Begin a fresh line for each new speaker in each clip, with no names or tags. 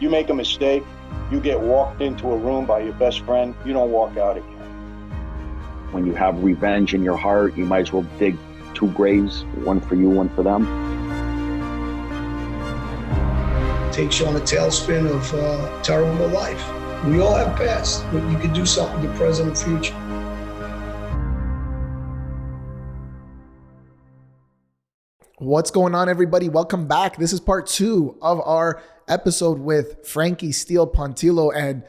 You make a mistake, you get walked into a room by your best friend, you don't walk out again.
When you have revenge in your heart, you might as well dig two graves, one for you, one for them.
Takes you on a tailspin of terrible life. We all have past, but you can do something to present and future.
What's going on, everybody? Welcome back. This is part 2 of our episode with Frankie Steel Pontillo. And,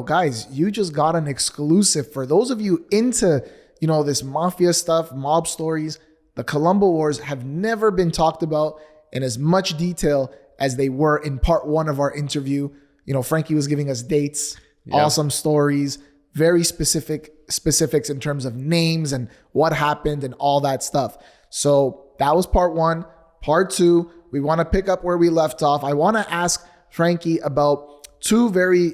guys, you just got an exclusive. For those of you into, this mafia stuff, mob stories, the Colombo Wars have never been talked about in as much detail as they were in part 1 of our interview. Frankie was giving us dates, awesome stories, very specifics in terms of names and what happened and all that stuff. So that was part 1. Part 2, we want to pick up where we left off. I want to ask Frankie about 2 very,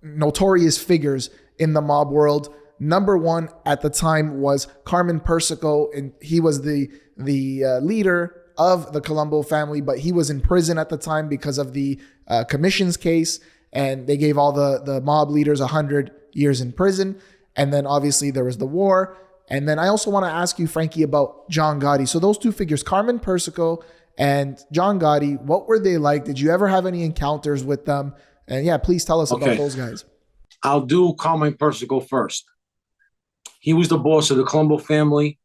notorious figures in the mob world. Number 1 at the time was Carmine Persico, and he was the leader of the Colombo family, but he was in prison at the time because of the commissions case, and they gave all the mob leaders 100 years in prison. And then obviously there was the war. And then I also want to ask you, Frankie, about John Gotti. So those 2 figures, Carmine Persico and John Gotti, what were they like? Did you ever have any encounters with them? And yeah, please tell us about those guys.
I'll do Carmine Persico first. He was the boss of the Colombo family.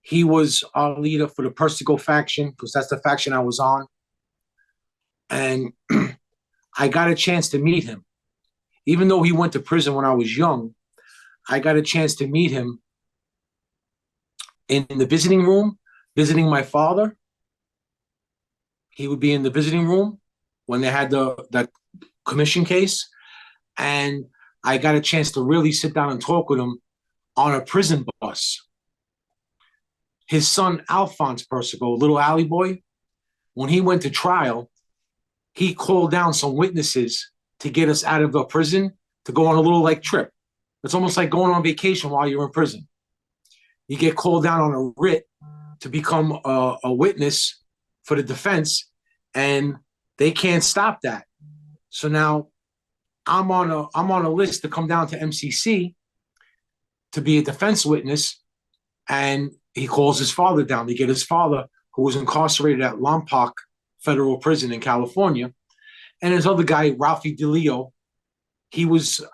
He was our leader for the Persico faction, because that's the faction I was on. And I got a chance to meet him. Even though he went to prison when I was young, I got a chance to meet him in the visiting room, visiting my father. He would be in the visiting room when they had that commission case. And I got a chance to really sit down and talk with him on a prison bus. His son, Alphonse Persico, little alley boy, when he went to trial, he called down some witnesses to get us out of the prison to go on a little trip. It's almost like going on vacation while you're in prison. You get called down on a writ to become a witness for the defense, and they can't stop that. So now I'm on a list to come down to MCC to be a defense witness, and he calls his father down to get his father, who was incarcerated at Lompoc Federal Prison in California, and his other guy, Ralphie DeLeo.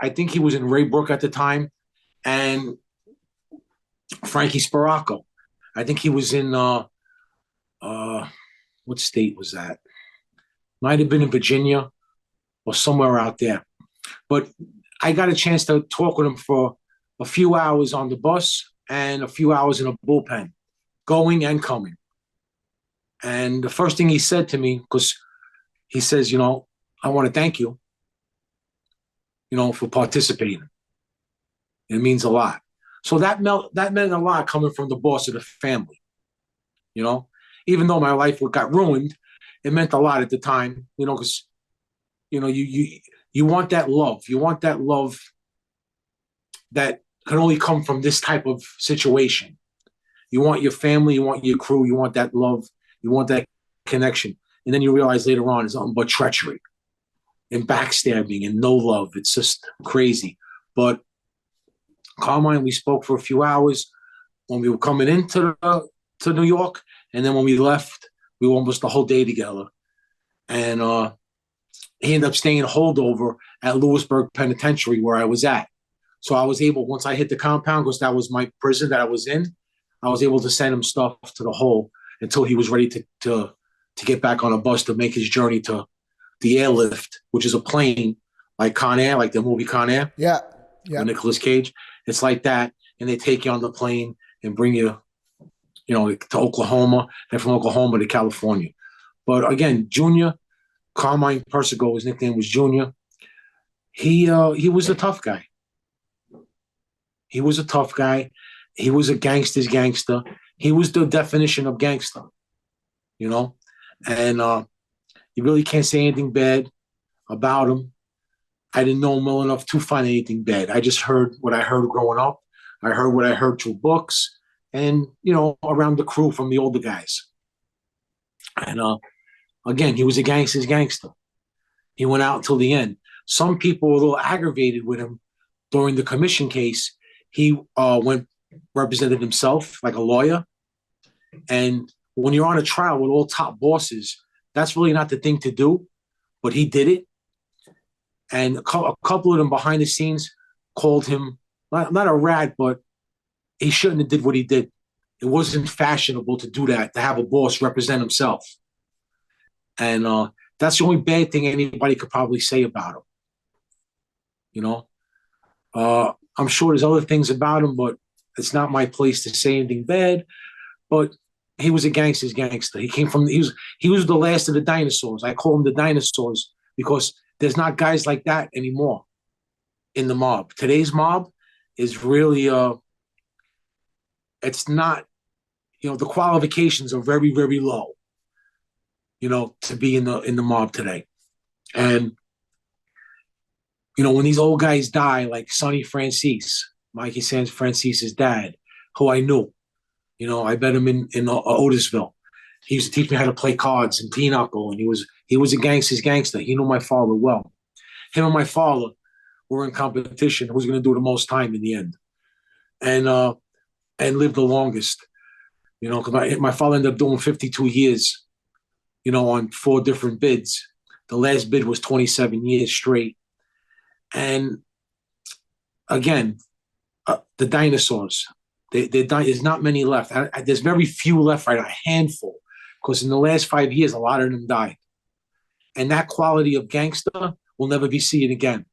I think he was in Raybrook at the time, and Frankie Spiracco. I think he was in, what state was that? Might have been in Virginia or somewhere out there. But I got a chance to talk with him for a few hours on the bus and a few hours in a bullpen, going and coming. And the first thing he said to me, because he says, I want to thank you, for participating. It means a lot. So that meant a lot coming from the boss of the family. Even though my life got ruined, it meant a lot at the time, because, you want that love. You want that love that can only come from this type of situation. You want your family, you want your crew, you want that love, you want that connection. And then you realize later on it's nothing but treachery and backstabbing and no love. It's just crazy. But Carmine, we spoke for a few hours when we were coming into to New York, and then when we left, we were almost the whole day together. And he ended up staying holdover at Lewisburg Penitentiary where I was at. So I was able, once I hit the compound, because that was my prison that I was in, I was able to send him stuff to the hole until he was ready to get back on a bus to make his journey to the airlift, which is a plane like Con Air, like the movie Con Air.
Yeah.
With Nicolas Cage. It's like that. And they take you on the plane and bring you, to Oklahoma, and from Oklahoma to California. But again, Junior, Carmine Persico, his nickname was Junior. He was a tough guy. He was a tough guy. He was a gangster's gangster. He was the definition of gangster, And you really can't say anything bad about him. I didn't know him well enough to find anything bad. I just heard what I heard growing up. I heard what I heard through books and, around the crew from the older guys. And again, he was a gangster's gangster. He went out until the end. Some people were a little aggravated with him during the commission case. He went represented himself like a lawyer. And when you're on a trial with all top bosses, that's really not the thing to do. But he did it. And a couple of them behind the scenes called him, not a rat, but he shouldn't have did what he did. It wasn't fashionable to do that, to have a boss represent himself. And that's the only bad thing anybody could probably say about him. You know, I'm sure there's other things about him, but it's not my place to say anything bad. But he was a gangster's gangster. He was the last of the dinosaurs. I call him the dinosaurs because there's not guys like that anymore in the mob. Today's mob is really it's not, the qualifications are very, very low, to be in the mob today. And when these old guys die, like Sonny Francis, Mikey Sands Francis's dad, who I knew, I met him in Otisville. He used to teach me how to play cards and pinochle, and he was a gangster's gangster. He knew my father well. Him and my father were in competition. Who's going to do the most time in the end, and live the longest. Because my father ended up doing 52 years, on 4 different bids. The last bid was 27 years straight. And again, the dinosaurs. There's not many left. There's very few left, right? A handful. Because in the last 5 years, a lot of them died. And that quality of gangster will never be seen again.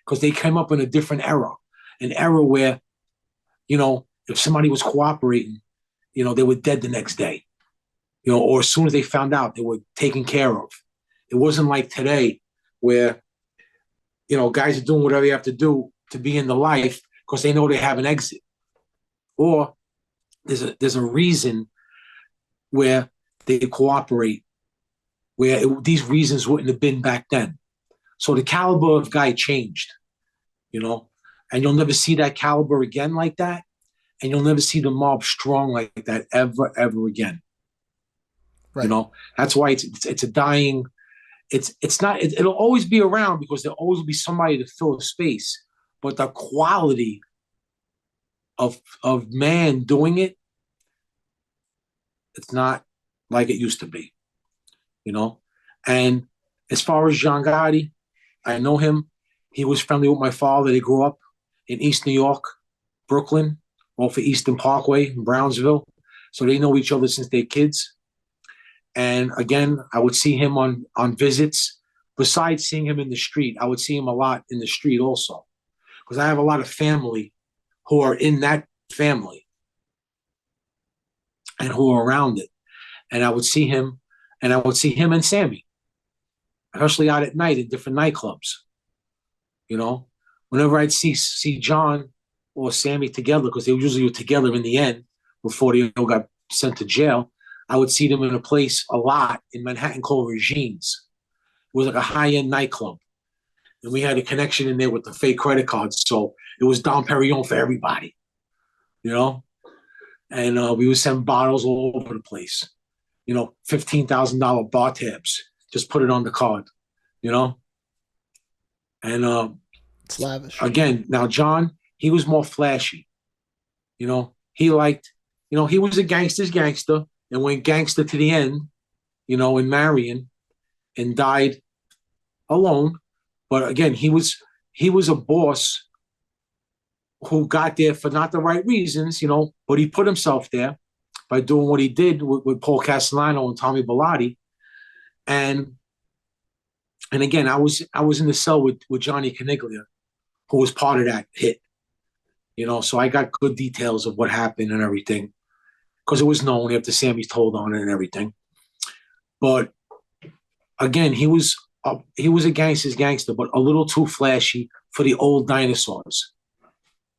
Because they came up in a different era. An era where, if somebody was cooperating, they were dead the next day. Or as soon as they found out, they were taken care of. It wasn't like today where, guys are doing whatever they have to do to be in the life because they know they have an exit. Or there's a reason where they cooperate, where these reasons wouldn't have been back then. So the caliber of guy changed, and you'll never see that caliber again like that. And you'll never see the mob strong like that ever, ever again. Right. That's why it's a dying. It'll always be around because there'll always be somebody to fill a space. But the quality of man doing it, it's not like it used to be. And as far as John Gotti, I know him. He was friendly with my father. They grew up in East New York, Brooklyn, off of Eastern Parkway in Brownsville. So they know each other since they're kids. And again, I would see him on visits. Besides seeing him in the street, I would see him a lot in the street also. Because I have a lot of family who are in that family and who are around it. And I would see him, and Sammy, especially out at night in different nightclubs. Whenever I'd see John or Sammy together, because they usually were together in the end before they all got sent to jail, I would see them in a place a lot in Manhattan called Regine's. It was like a high-end nightclub. And we had a connection in there with the fake credit cards. So it was Dom Perignon for everybody, And we would send bottles all over the place. $15,000 bar tabs. Just put it on the card, And
it's lavish. Again,
now John, he was more flashy. He liked, he was a gangster's gangster and went gangster to the end, in Marion and died alone. But again, he was a boss who got there for not the right reasons, but he put himself there by doing what he did with Paul Castellano and Tommy Bellotti. And again, I was in the cell with Johnny Caniglia, who was part of that hit. So I got good details of what happened and everything, because it was known after Sammy told on it and everything. But again, he was a gangster's gangster, but a little too flashy for the old dinosaurs,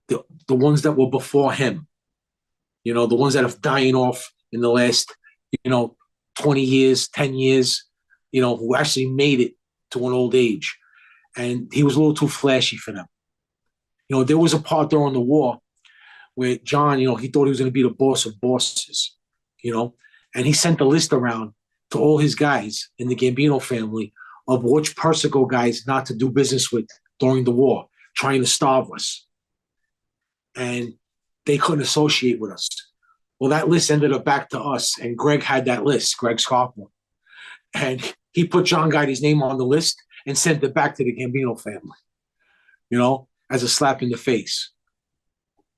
the ones that were before him, the ones that have dying off in the last, 20 years, 10 years, who actually made it to an old age. And he was a little too flashy for them. There was a part during the war where John, he thought he was going to be the boss of bosses, and he sent the list around to all his guys in the Gambino family of which Persico guys not to do business with during the war, trying to starve us. And they couldn't associate with us. Well, that list ended up back to us, and Greg had that list, Greg Scarpa. And he put John Gotti's name on the list and sent it back to the Gambino family, as a slap in the face.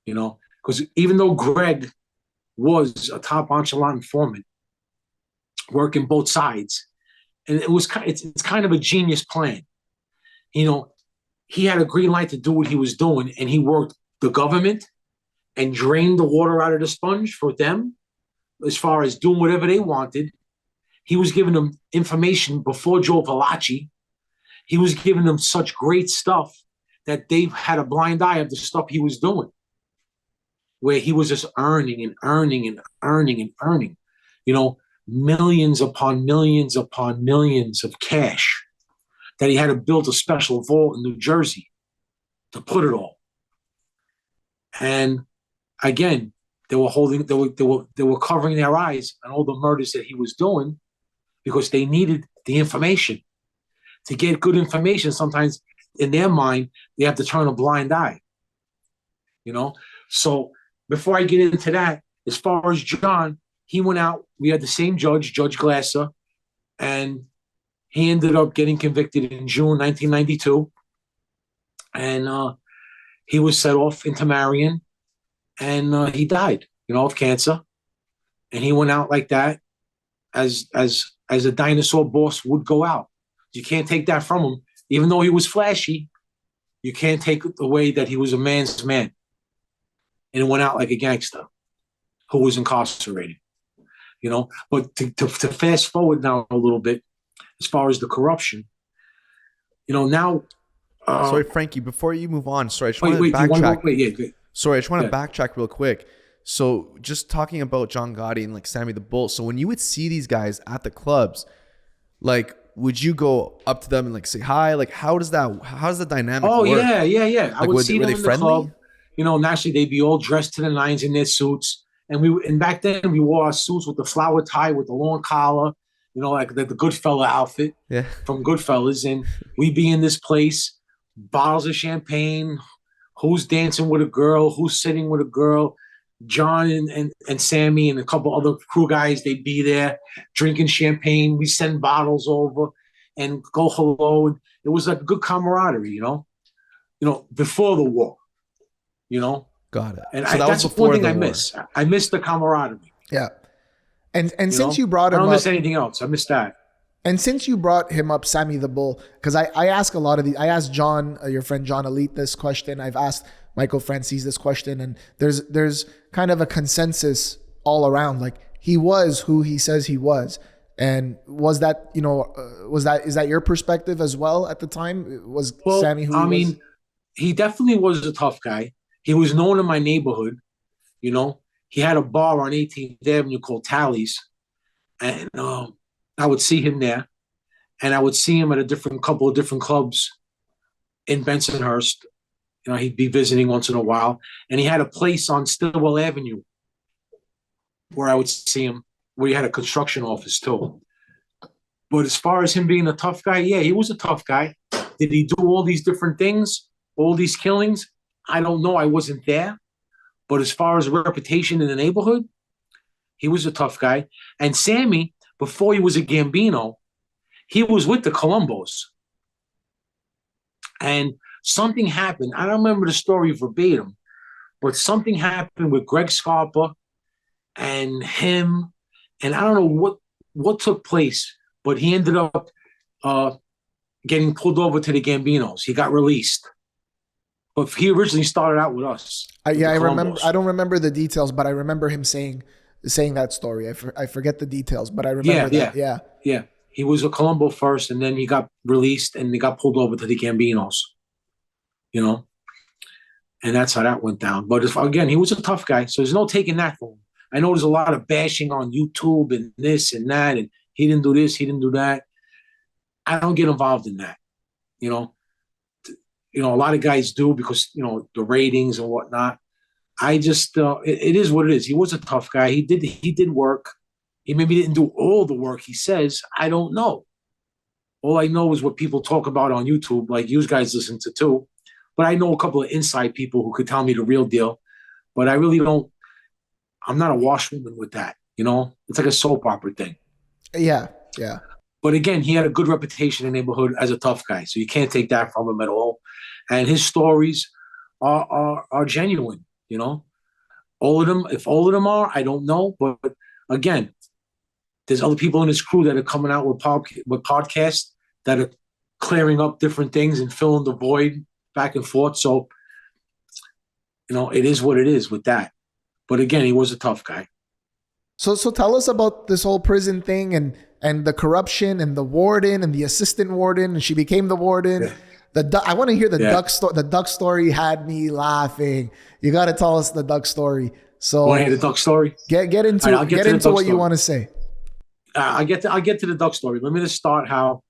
Because even though Greg was a top nonchalant informant, working both sides, and it's kind of a genius plan. He had a green light to do what he was doing, and he worked the government and drained the water out of the sponge for them as far as doing whatever they wanted. He was giving them information before Joe Valachi. He was giving them such great stuff that they had a blind eye of the stuff he was doing, where he was just earning and earning and earning and earning, millions upon millions upon millions of cash that he had to build a special vault in New Jersey to put it all. And again, they were covering their eyes on all the murders that he was doing because they needed the information. To get good information, sometimes in their mind, they have to turn a blind eye. So before I get into that, as far as John, he went out. We had the same judge, Judge Glasser, and he ended up getting convicted in June 1992. And he was set off into Marion, and he died, of cancer. And he went out like that, as a dinosaur boss would go out. You can't take that from him. Even though he was flashy, you can't take away that he was a man's man. And it went out like a gangster who was incarcerated. But to fast forward now a little bit, as far as the corruption, now.
Sorry, Frankie, before you move on, sorry, I just want to backtrack. Sorry, I just want to backtrack real quick. So just talking about John Gotti and like Sammy the Bull. So when you would see these guys at the clubs, like, would you go up to them and like say hi? Like, how's the dynamic work?
Yeah. I
Like,
would see them in the club. Naturally they'd be all dressed to the nines in their suits. And back then we wore our suits with the flower tie, with the long collar, like the Goodfella outfit from Goodfellas. And we'd be in this place, bottles of champagne, who's dancing with a girl, who's sitting with a girl. John and Sammy and a couple other crew guys, they'd be there drinking champagne. We send bottles over and go hello. And it was like good camaraderie, before the war,
Got it.
And
so
that's one thing I miss. I miss the camaraderie.
Yeah. And since you brought him
I don't
up,
miss anything else. I miss that.
And since you brought him up, Sammy the Bull, because I ask a lot of I asked John, your friend John Elite, this question. I've asked Michael Francis this question, and there's kind of a consensus all around. Like, he was who he says he was. And was that, is that your perspective as well at the time? Was Sammy who he was?
He definitely was a tough guy. He was known in my neighborhood. He had a bar on 18th Avenue called Tally's, and I would see him there, and I would see him at a couple of different clubs in Bensonhurst. He'd be visiting once in a while, and he had a place on Stillwell Avenue where I would see him, where he had a construction office too. But as far as him being a tough guy, yeah, he was a tough guy. Did he do all these different things, all these killings? I don't know. I wasn't there. But as far as reputation in the neighborhood, he was a tough guy. And Sammy, before he was a Gambino, he was with the Colombos. And something happened. I don't remember the story verbatim, but something happened with Greg Scarpa and him. And I don't know what took place, but he ended up getting pulled over to the Gambinos. He got released. But he originally started out with us.
I remember. I don't remember the details, but I remember him saying that story. I forget the details, but I remember that. Yeah.
He was a Colombo first, and then he got released, and he got pulled over to the Gambinos. And that's how that went down. But again, he was a tough guy, so there's no taking that from him. I know there's a lot of bashing on YouTube and this and that, and he didn't do this, he didn't do that. I don't get involved in that. A lot of guys do because, the ratings and whatnot. I just, it is what it is. He was a tough guy. He did work. He maybe didn't do all the work he says. I don't know. All I know is what people talk about on YouTube, like you guys listen to too. But I know a couple of inside people who could tell me the real deal. But I really don't. I'm not a washwoman with that. It's like a soap opera thing.
Yeah.
But again, he had a good reputation in the neighborhood as a tough guy, so you can't take that from him at all. And his stories are genuine. All of them. If all of them are, I don't know. But again, there's other people in his crew that are coming out with podcasts that are clearing up different things and filling the void back and forth. So, it is what it is with that. But again, he was a tough guy.
So tell us about this whole prison thing and the corruption and the warden and the assistant warden, and she became the warden. Yeah. I want to hear the duck story. The duck story had me laughing. You got to tell us the duck story. So
want to hear the duck story?
Get into what you want to say.
I'll get to the duck story. Let me just start how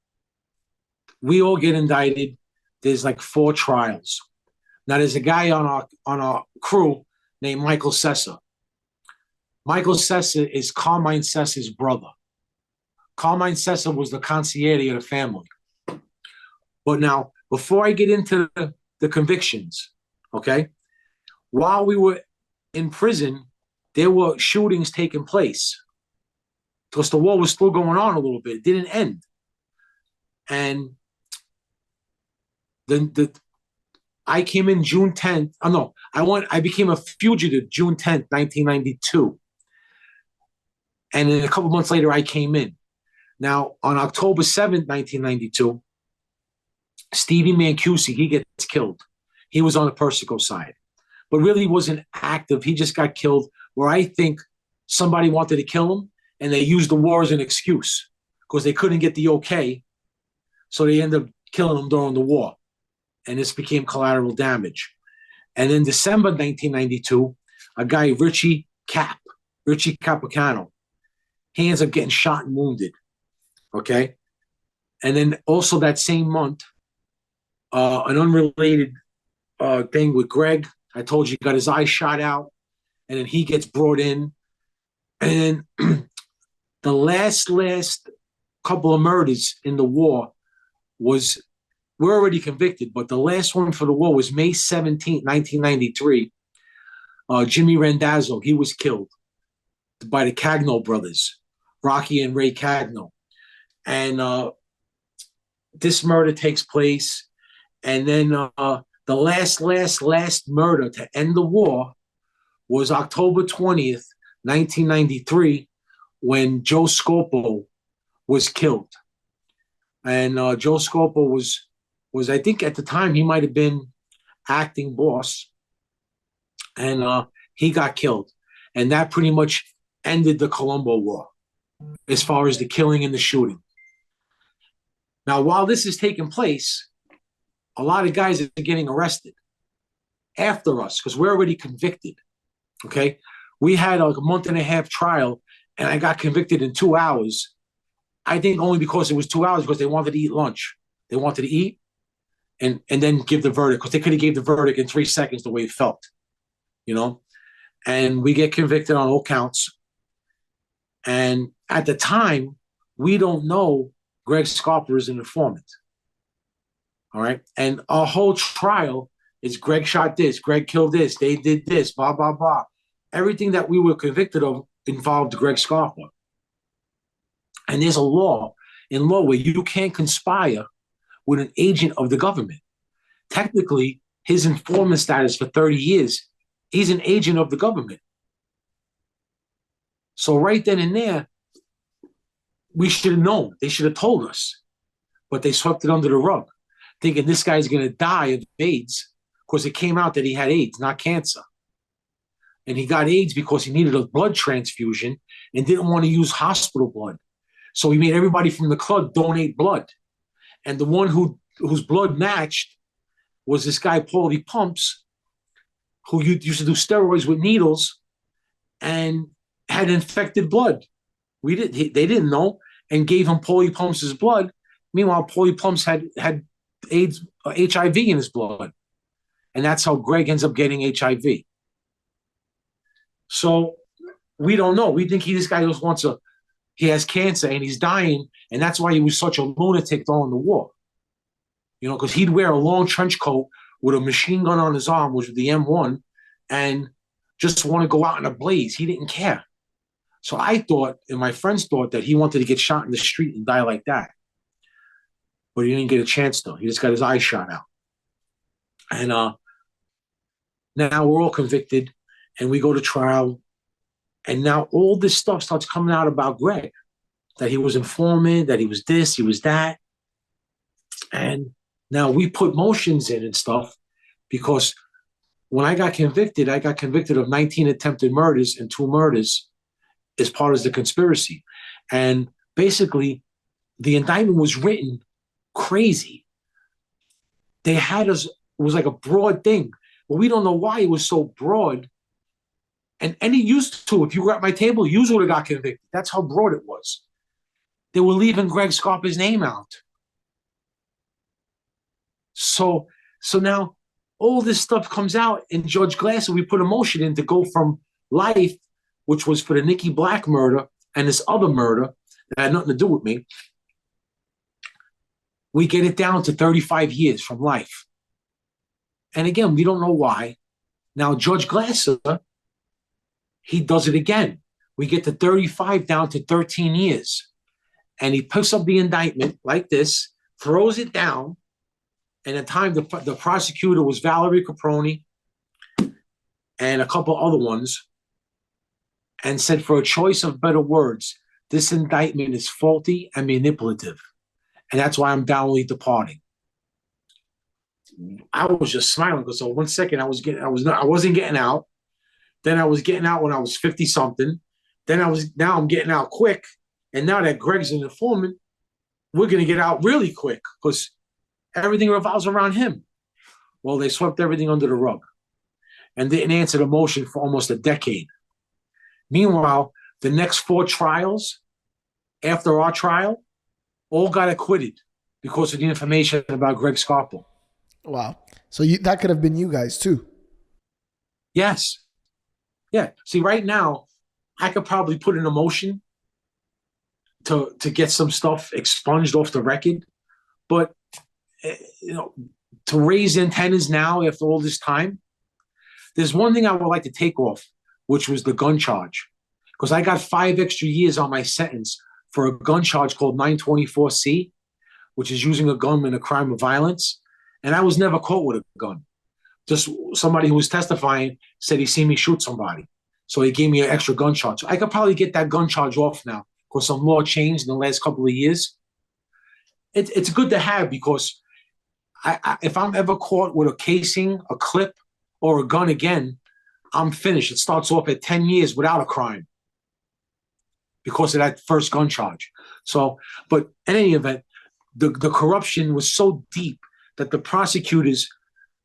we all get indicted. There's like 4 trials. Now there's a guy on our crew named Michael Sessa. Michael Sessa is Carmine Sessa's brother. Carmine Sessa was the consigliere of the family. But now, before I get into the convictions, okay, while we were in prison, there were shootings taking place because the war was still going on a little bit. It didn't end. And I came in June 10th. I became a fugitive June 10th, 1992. And then a couple months later, I came in. Now, on October 7th, 1992, Stevie Mancusi, he gets killed. He was on the Persico side, but really wasn't active. He just got killed where I think somebody wanted to kill him, and they used the war as an excuse because they couldn't get the okay. So they ended up killing him during the war. And this became collateral damage. And in December 1992, a guy, Richie Capicano, he ends up getting shot and wounded. Okay? And then also that same month, an unrelated thing with Greg. I told you, got his eye shot out, and then he gets brought in. And the last couple of murders in the war we're already convicted, but the last one for the war was May 17th, 1993. Jimmy Randazzo, he was killed by the Cagno brothers, Rocky and Ray Cagno. And this murder takes place. And then the last murder to end the war was October 20th, 1993, when Joe Scopo was killed. And Joe Scopo was, I think at the time, he might have been acting boss. And he got killed. And that pretty much ended the Colombo War as far as the killing and the shooting. Now, while this is taking place, a lot of guys are getting arrested after us because we're already convicted, okay? We had like a month and a half trial, and I got convicted in 2 hours. I think only because it was 2 hours because they wanted to eat lunch. They wanted to eat and then give the verdict because they could have gave the verdict in 3 seconds the way it felt, And we get convicted on all counts. And at the time, we don't know Greg Scarpa is an informant. All right. And our whole trial is Greg shot this, Greg killed this, they did this, blah, blah, blah. Everything that we were convicted of involved Greg Scarpa. And there's a law where you can't conspire with an agent of the government. Technically, his informant status for 30 years, he's an agent of the government. So right then and there, we should have known. They should have told us. But they swept it under the rug, thinking this guy's going to die of AIDS because it came out that he had AIDS, not cancer. And he got AIDS because he needed a blood transfusion and didn't want to use hospital blood. So he made everybody from the club donate blood. And the one whose blood matched was this guy, Paulie Pumps, who used to do steroids with needles and had infected blood. They didn't know, and gave him Paulie Pumps' blood. Meanwhile, Paulie Pumps had AIDS, HIV in his blood. And that's how Greg ends up getting HIV. So we don't know. We think this guy just wants he has cancer and he's dying, and that's why he was such a lunatic during the war. You know, because he'd wear a long trench coat with a machine gun on his arm, which was the M1, and just want to go out in a blaze. He didn't care. So I thought, and my friends thought, that he wanted to get shot in the street and die like that. But he didn't get a chance, though. He just got his eyes shot out. And now we're all convicted, and we go to trial. And now all this stuff starts coming out about Greg, that he was informant, that he was this, he was that. And now we put motions in and stuff, because when I got convicted of 19 attempted murders and 2 murders as part of the conspiracy. And basically, the indictment was written crazy. They had us, it was like a broad thing, but we don't know why it was so broad. And any used to, if you were at my table, you would have got convicted. That's how broad it was. They were leaving Greg Scarpa's name out. So now all this stuff comes out, and Judge Glasser, we put a motion in to go from life, which was for the Nikki Black murder and this other murder that had nothing to do with me. We get it down to 35 years from life. And again, we don't know why. Now, Judge Glasser, he does it again. We get the 35 down to 13 years. And he picks up the indictment like this, throws it down. And at the time, the prosecutor was Valerie Caproni and a couple other ones, and said, for a choice of better words, this indictment is faulty and manipulative. And that's why I'm downly departing. I was just smiling, because so 1 second I wasn't getting out. Then I was getting out when I was 50 something. Now I'm getting out quick. And now that Greg's an informant, we're going to get out really quick, because everything revolves around him. Well, they swept everything under the rug and didn't answer the motion for almost a decade. Meanwhile, the next 4 trials after our trial all got acquitted because of the information about Greg Scarpa.
Wow. So that could have been you guys too.
Yes. Yeah. See, right now, I could probably put in a motion to get some stuff expunged off the record. But, to raise antennas now after all this time, there's one thing I would like to take off, which was the gun charge. Because I got 5 extra years on my sentence for a gun charge called 924C, which is using a gun in a crime of violence. And I was never caught with a gun. Just somebody who was testifying said he seen me shoot somebody. So he gave me an extra gun charge. So I could probably get that gun charge off now, because some law changed in the last couple of years. It's good to have, because if I'm ever caught with a casing, a clip, or a gun again, I'm finished. It starts off at 10 years without a crime because of that first gun charge. So, but in any event, the corruption was so deep that the prosecutors,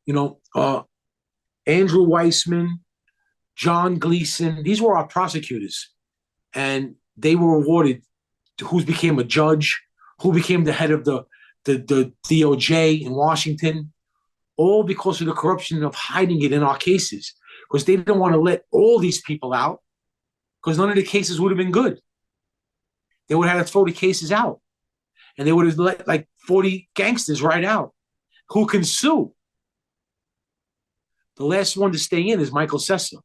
Andrew Weissman, John Gleason, these were our prosecutors. And they were awarded to who became a judge, who became the head of the DOJ in Washington, all because of the corruption of hiding it in our cases, because they didn't want to let all these people out, because none of the cases would have been good. They would have had to throw the cases out, and they would have let like 40 gangsters right out. Who can sue? The last one to stay in is Michael Sessa.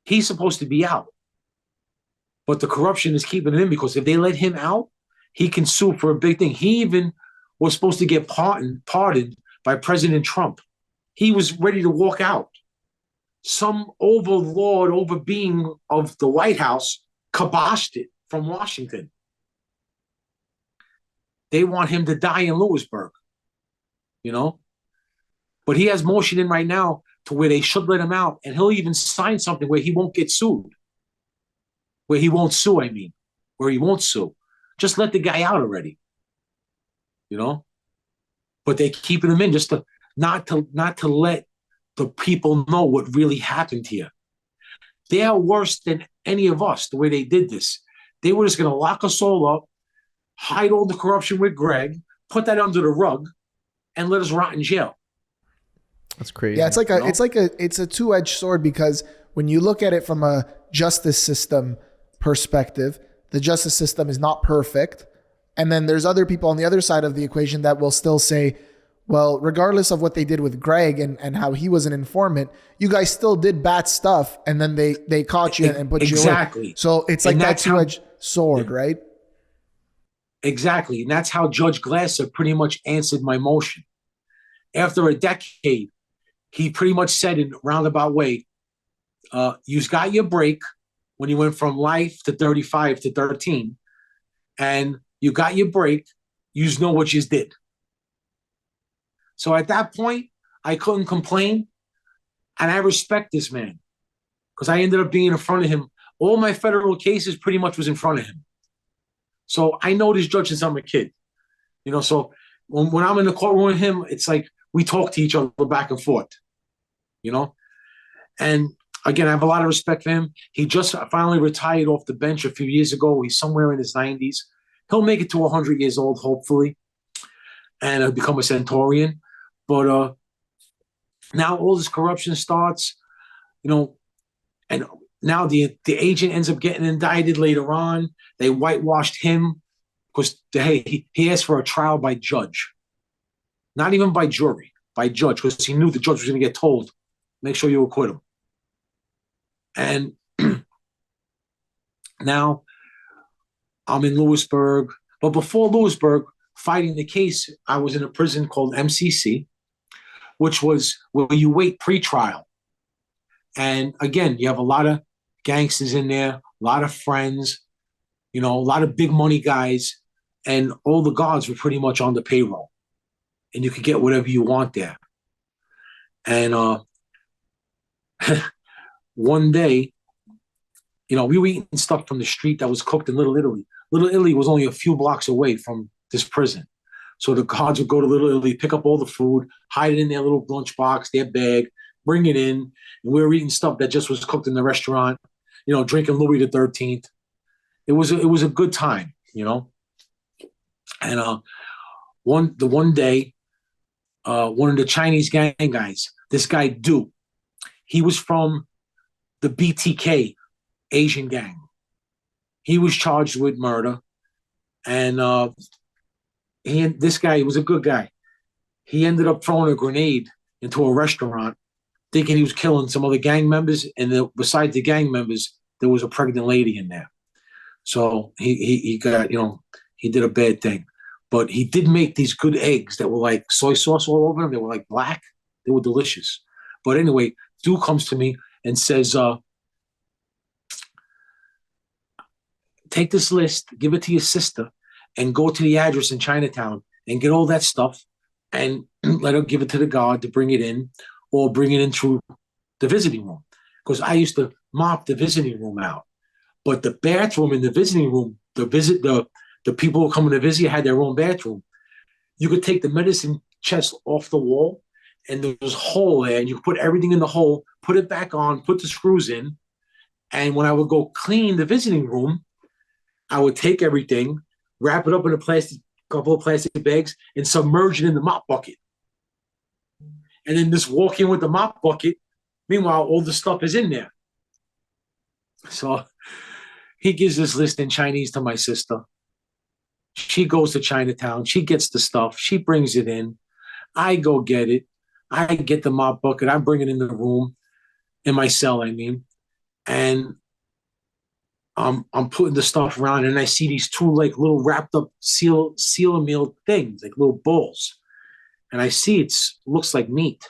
He's supposed to be out, but the corruption is keeping him in, because if they let him out, he can sue for a big thing. He even was supposed to get pardoned by President Trump. He was ready to walk out. Some overlord, overbeing of the White House kiboshed it from Washington. They want him to die in Lewisburg, But he has motion in right now to where they should let him out, and he'll even sign something where he won't get sued. Where he won't sue, where he won't sue. Just let the guy out already, But they keeping him in just to not to let the people know what really happened here. They are worse than any of us, the way they did this. They were just going to lock us all up, hide all the corruption with Greg, put that under the rug, and let us rot in jail.
That's crazy.
Yeah, it's a two-edged sword, because when you look at it from a justice system perspective, the justice system is not perfect. And then there's other people on the other side of the equation that will still say, well, regardless of what they did with Greg and how he was an informant, you guys still did bad stuff. And then they caught you and put you away.
Exactly.
So it's like that two-edged sword, right?
Exactly. And that's how Judge Glasser pretty much answered my motion. After a decade, he pretty much said in a roundabout way, you've got your break when you went from life to 35 to 13. And you got your break. You know what you did. So at that point, I couldn't complain. And I respect this man because I ended up being in front of him. All my federal cases pretty much was in front of him. So I know this judge since I'm a kid. You know, so when I'm in the courtroom with him, it's like we talk to each other back and forth, you know? And again, I have a lot of respect for him. He just finally retired off the bench a few years ago. He's somewhere in his 90s. He'll make it to 100 years old, hopefully, and he'll become a centurion. But now all this corruption starts, you know, and now the agent ends up getting indicted later on. They whitewashed him because, hey, he asked for a trial by judge. Not even by jury, by judge, because he knew the judge was going to get told, make sure you acquit him. And now I'm in Lewisburg. But before Lewisburg, fighting the case, I was in a prison called MCC, which was where you wait pre-trial. And again, you have a lot of gangsters in there, a lot of friends, you know, a lot of big money guys, and all the guards were pretty much on the payroll. And you could get whatever you want there. And one day, you know, we were eating stuff from the street that was cooked in Little Italy. Little Italy was only a few blocks away from this prison. So the guards would go to Little Italy, pick up all the food, hide it in their little lunchbox, their bag, bring it in. And we were eating stuff that just was cooked in the restaurant, you know, drinking Louis the 13th. It was a good time, you know. And one day, one of the Chinese gang guys, this guy Du, he was from the BTK Asian gang. He was charged with murder, and this guy was a good guy. He ended up throwing a grenade into a restaurant, thinking he was killing some other gang members, and besides the gang members, there was a pregnant lady in there. So he got, you know, he did a bad thing. But he did make these good eggs that were like soy sauce all over them. They were like black. They were delicious. But anyway, Du comes to me and says, take this list, give it to your sister, and go to the address in Chinatown and get all that stuff and let her give it to the guard to bring it in or bring it in through the visiting room. Because I used to mop the visiting room out. But the bathroom in the visiting room, the people who come to visit had their own bathroom. You could take the medicine chest off the wall, and there was a hole there, and you could put everything in the hole, put it back on, put the screws in. And when I would go clean the visiting room, I would take everything, wrap it up in a couple of plastic bags, and submerge it in the mop bucket. And then just walk in with the mop bucket. Meanwhile, all the stuff is in there. So he gives this list in Chinese to my sister. She goes to Chinatown. She gets the stuff. She brings it in. I go get it. I get the mop bucket. I bring it in the room, in my cell, I mean. And I'm putting the stuff around, and I see these two like little wrapped up seal meal things, like little balls. And I see it looks like meat.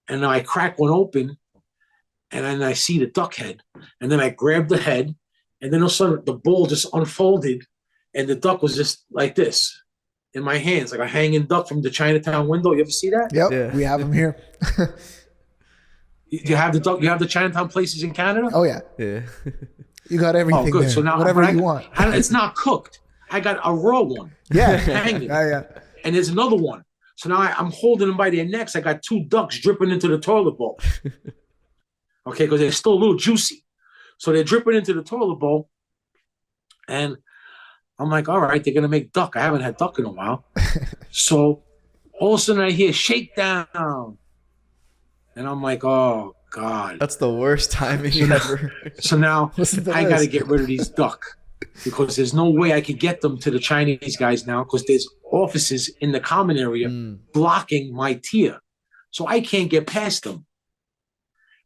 And then I crack one open, and then I see the duck head. And then I grab the head, and then all of a sudden the ball just unfolded, and the duck was just like this in my hands, like a hanging duck from the Chinatown window. You ever see that?
Yep, yeah. We have them here.
You have the duck. You have the Chinatown places in Canada.
Oh yeah,
yeah.
You got everything. Oh, good. There. So now whatever you want.
It's not cooked. I got a raw one.
Yeah,
hanging.
Yeah.
And there's another one. So now I'm holding them by their necks. I got two ducks dripping into the toilet bowl. Okay, because they're still a little juicy. So they're dripping into the toilet bowl. And I'm like, all right, they're going to make duck. I haven't had duck in a while. So all of a sudden I hear shakedown. And I'm like, oh, God.
That's the worst timing ever.
So now I got to get rid of these duck because there's no way I could get them to the Chinese guys now because there's offices in the common area blocking my tier. So I can't get past them.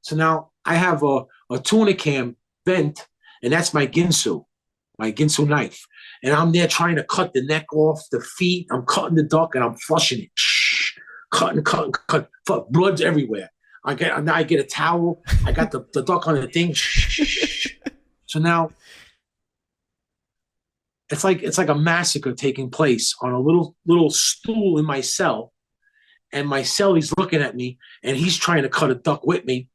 So now I have a tuna can bent, and that's my ginsu knife. And I'm there trying to cut the neck off, the feet. I'm cutting the duck, and I'm flushing it. Cutting. Blood's everywhere. I get a towel. I got the duck on the thing. So now it's like a massacre taking place on a little stool in my cell. And my celly's looking at me, and he's trying to cut a duck with me.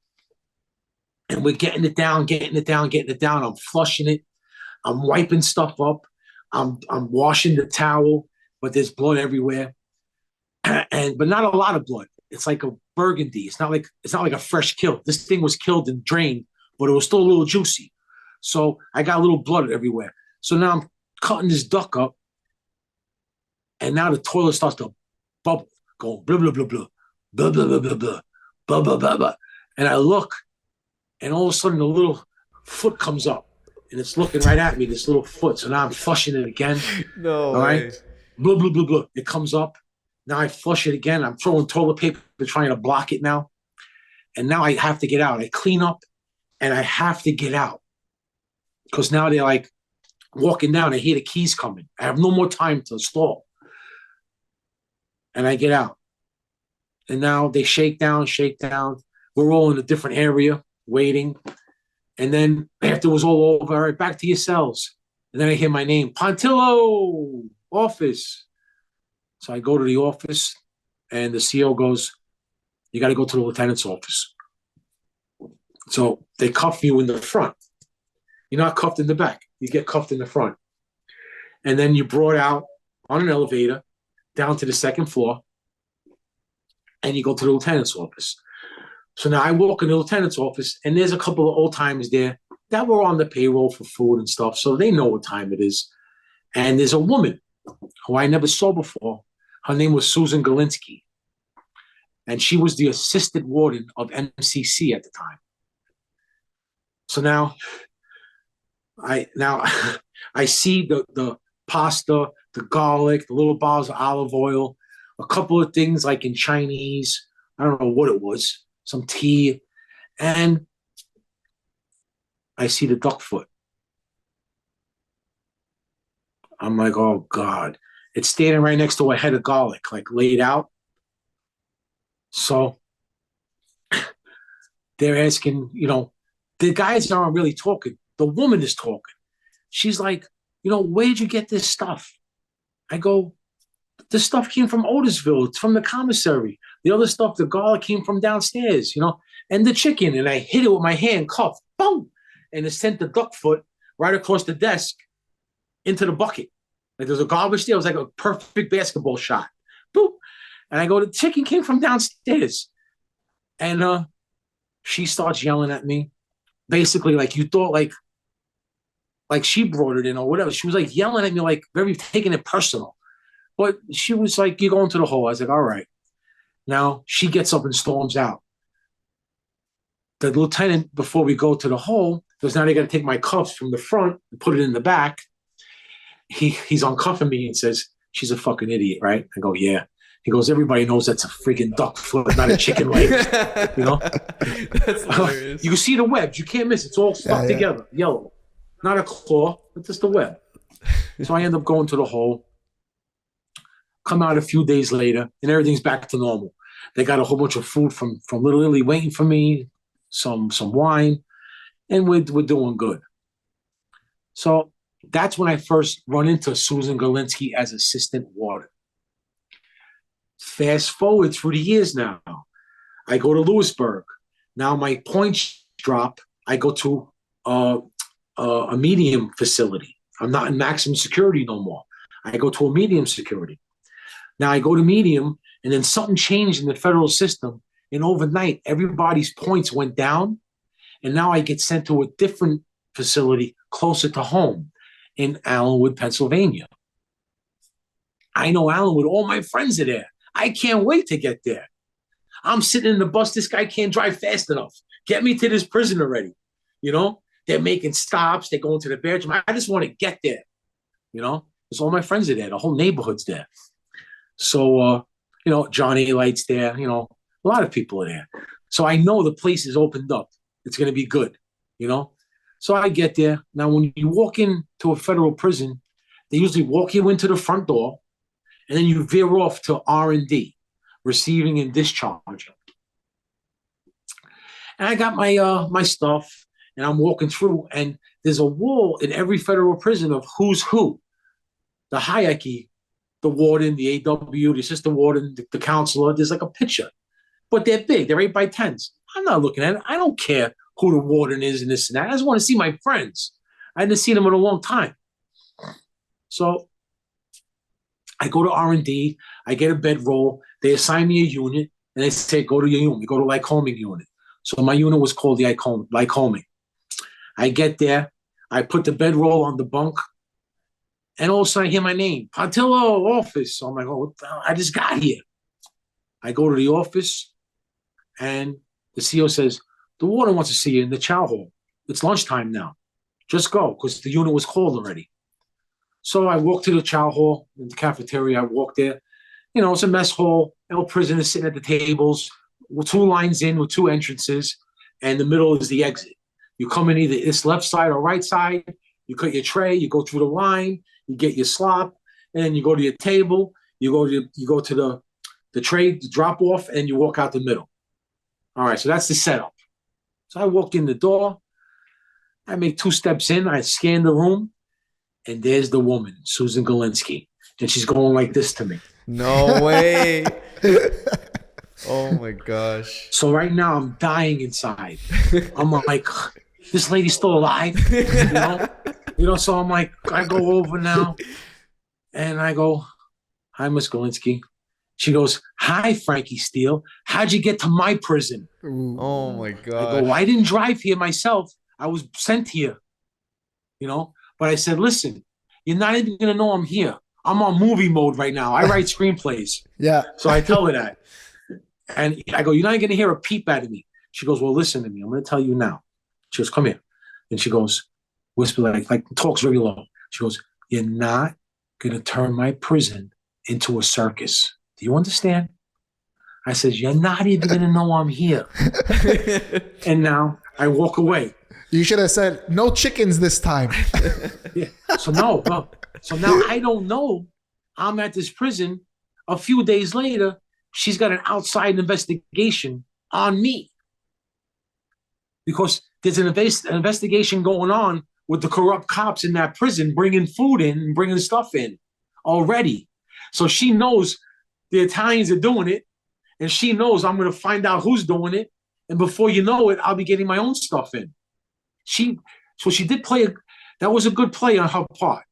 And we're getting it down. I'm flushing it. I'm wiping stuff up. I'm washing the towel, but there's blood everywhere. But not a lot of blood. It's like a burgundy. It's not like a fresh kill. This thing was killed and drained, but it was still a little juicy. So I got a little blood everywhere. So now I'm cutting this duck up, and now the toilet starts to bubble, going blah blah blah blah blah blah blah blah blah blah blah blah blah. And I look, and all of a sudden the little foot comes up, and it's looking right at me. This little foot. So now I'm flushing it again.
No.
All right. Blah blah blah blah. It comes up. Now I flush it again. I'm throwing toilet paper trying to block it now. And now I have to get out. I clean up and I have to get out. Because now they're like walking down. I hear the keys coming. I have no more time to stall. And I get out. And now they shake down. We're all in a different area waiting. And then after it was all over, all right, back to your cells. And then I hear my name, Pontillo, office. So I go to the office, and the CO goes, you got to go to the lieutenant's office. So they cuff you in the front. You're not cuffed in the back. You get cuffed in the front. And then you're brought out on an elevator down to the second floor, and you go to the lieutenant's office. So now I walk in the lieutenant's office, and there's a couple of old-timers there that were on the payroll for food and stuff, so they know what time it is. And there's a woman who I never saw before. Her name was Susan Galinsky. And she was the assistant warden of MCC at the time. So now I see the pasta, the garlic, the little bottles of olive oil, a couple of things like in Chinese. I don't know what it was, some tea. And I see the duck foot. I'm like, oh, God. It's standing right next to a head of garlic, like laid out. So they're asking, the guys aren't really talking. The woman is talking. She's like, where did you get this stuff? I go, this stuff came from Otisville. It's from the commissary. The other stuff, the garlic came from downstairs, and the chicken. And I hit it with my hand, cuff, boom. And it sent the duck foot right across the desk into the bucket. Like there's a garbage there. It was like a perfect basketball shot. Boop. And I go, the chicken came from downstairs. And she starts yelling at me. Basically, like you thought like she brought it in or whatever. She was like yelling at me, like very taking it personal. But she was like, you're going to the hole. I was like, all right. Now she gets up and storms out. The lieutenant, before we go to the hole, because now they got to take my cuffs from the front and put it in the back. He's uncuffing me and says, she's a fucking idiot, right? I go, yeah. He goes, everybody knows that's a freaking duck foot, not a chicken leg. That's hilarious. You can see the webs. You can't miss it. It's all stuck together, yellow. Not a claw, but just the web. So I end up going to the hole, come out a few days later, and everything's back to normal. They got a whole bunch of food from Little Italy waiting for me, some wine, and we're doing good. So that's when I first run into Susan Galinsky as assistant warden. Fast forward through the years now. I go to Lewisburg. Now my points drop. I go to a medium facility. I'm not in maximum security no more. I go to a medium security. Now I go to medium, and then something changed in the federal system, and overnight everybody's points went down, and now I get sent to a different facility closer to home in Allenwood, Pennsylvania. I know Allenwood. All my friends are there. I can't wait to get there. I'm sitting in the bus. This guy can't drive fast enough. Get me to this prison already. You know, they're making stops. They're going to the bathroom. I just want to get there. You know, because all my friends are there. The whole neighborhood's there. So, you know, Johnny Light's there. You know, a lot of people are there. So I know the place is opened up. It's going to be good, you know? So I get there. Now, when you walk into a federal prison, they usually walk you into the front door, and then you veer off to R&D, receiving and discharge. And I got my stuff, and I'm walking through, and there's a wall in every federal prison of who's who. The hierarchy, the warden, the AW, the assistant warden, the counselor, there's like a picture. But they're big. They're 8x10s. I'm not looking at it. I don't care who the warden is and this and that. I just want to see my friends. I hadn't seen them in a long time. So I go to R&D. I get a bedroll. They assign me a unit, and they say, go to your unit. Go to Lycoming unit. So my unit was called the Lycoming. I get there. I put the bedroll on the bunk, and all of a sudden I hear my name, Pontillo, office. So I'm like, oh, I just got here. I go to the office, and the CEO says, the warden wants to see you in the chow hall. It's lunchtime now. Just go, because the unit was called already. So I walk to the chow hall in the cafeteria. I walk there. You know, it's a mess hall. All prisoners sitting at the tables, with 2 lines in with 2 entrances, and the middle is the exit. You come in either this left side or right side. You cut your tray. You go through the line. You get your slop, and then you go to your table. You go to the tray, the drop off, and you walk out the middle. All right, so that's the setup. So I walk in the door. I make 2 steps in. I scan the room, and there's the woman, Susan Galinsky, and she's going like this to me.
No way. Oh my gosh.
So right now I'm dying inside. I'm like, this lady's still alive, you know. So I'm like, I go over now, and I go, hi, Miss Galinsky. She goes, hi, Frankie Steel. How'd you get to my prison?
Oh my god.
I go, I didn't drive here myself. I was sent here, you know. But I said, listen, you're not even gonna know I'm here. I'm on movie mode right now. I write screenplays.
Yeah.
So I tell her that. And I go, you're not going to hear a peep out of me. She goes, well, listen to me. I'm going to tell you now. She goes, come here. And she goes, whisper like talks very low. She goes, you're not going to turn my prison into a circus. Do you understand? I says, you're not even going to know I'm here. And now I walk away.
You should have said, no chickens this time.
Yeah. So no. So now I don't know I'm at this prison. A few days later, she's got an outside investigation on me because there's an investigation going on with the corrupt cops in that prison, bringing food in and bringing stuff in already. So she knows the Italians are doing it, and she knows I'm going to find out who's doing it. And before you know it, I'll be getting my own stuff in. So she did play. That was a good play on her part.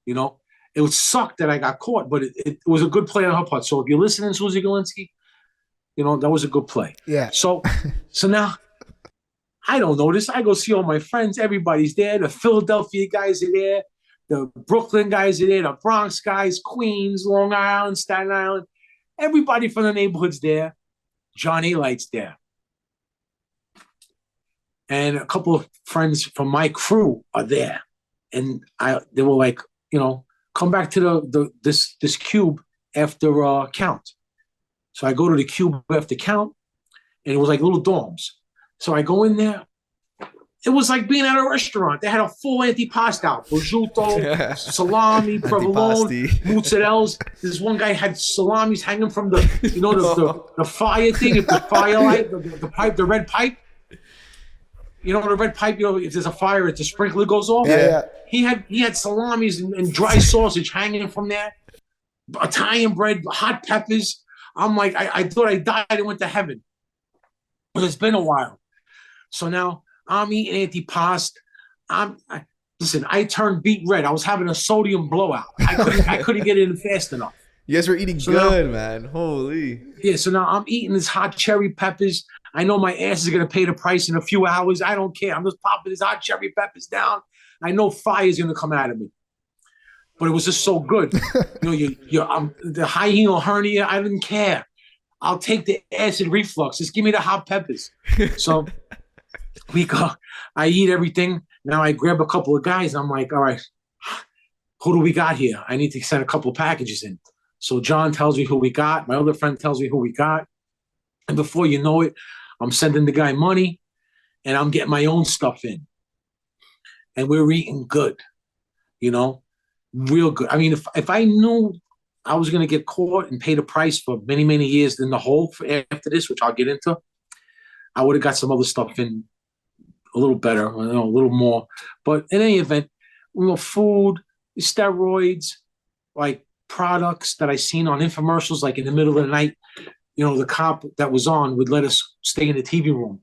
You know, it would suck that I got caught, but it was a good play on her part. So if you're listening, Susie Galinsky, you know, that was a good play.
Yeah.
So now I don't know this. I go see all my friends. Everybody's there. The Philadelphia guys are there. The Brooklyn guys are there. The Bronx guys, Queens, Long Island, Staten Island. Everybody from the neighborhood's there. Johnny Light's there. And a couple of friends from my crew are there. And they were like, you know, come back to this cube after count. So I go to the cube after count, and it was like little dorms. So I go in there. It was like being at a restaurant. They had a full antipasto out. Prosciutto, salami, provolone, mozzarellas. This one guy had salamis hanging from the fire thing, if the firelight, the pipe, the red pipe. You know, the red pipe, you know, if there's a fire, the sprinkler goes off.
Yeah.
He had salamis and dry sausage hanging from there. Italian bread, hot peppers. I'm like, I thought I died and went to heaven. But it's been a while. So now I'm eating antipasto. Listen, I turned beet red. I was having a sodium blowout. I couldn't get in fast enough.
You guys were eating good, man. Holy.
Yeah, so now I'm eating this hot cherry peppers. I know my ass is going to pay the price in a few hours. I don't care. I'm just popping these hot cherry peppers down. I know fire is going to come out of me. But it was just so good. You know, the high heel hernia, I didn't care. I'll take the acid reflux. Just give me the hot peppers. So we go. I eat everything. Now I grab a couple of guys. And I'm like, all right, who do we got here? I need to send a couple of packages in. So John tells me who we got. My other friend tells me who we got. And before you know it, I'm sending the guy money and I'm getting my own stuff in. And we're eating good, real good. I mean, if I knew I was going to get caught and pay the price for many, many years in the hole after this, which I'll get into, I would have got some other stuff in a little better, a little more. But in any event, food, steroids, like products that I seen on infomercials, like in the middle of the night, the cop that was on would let us stay in the TV room.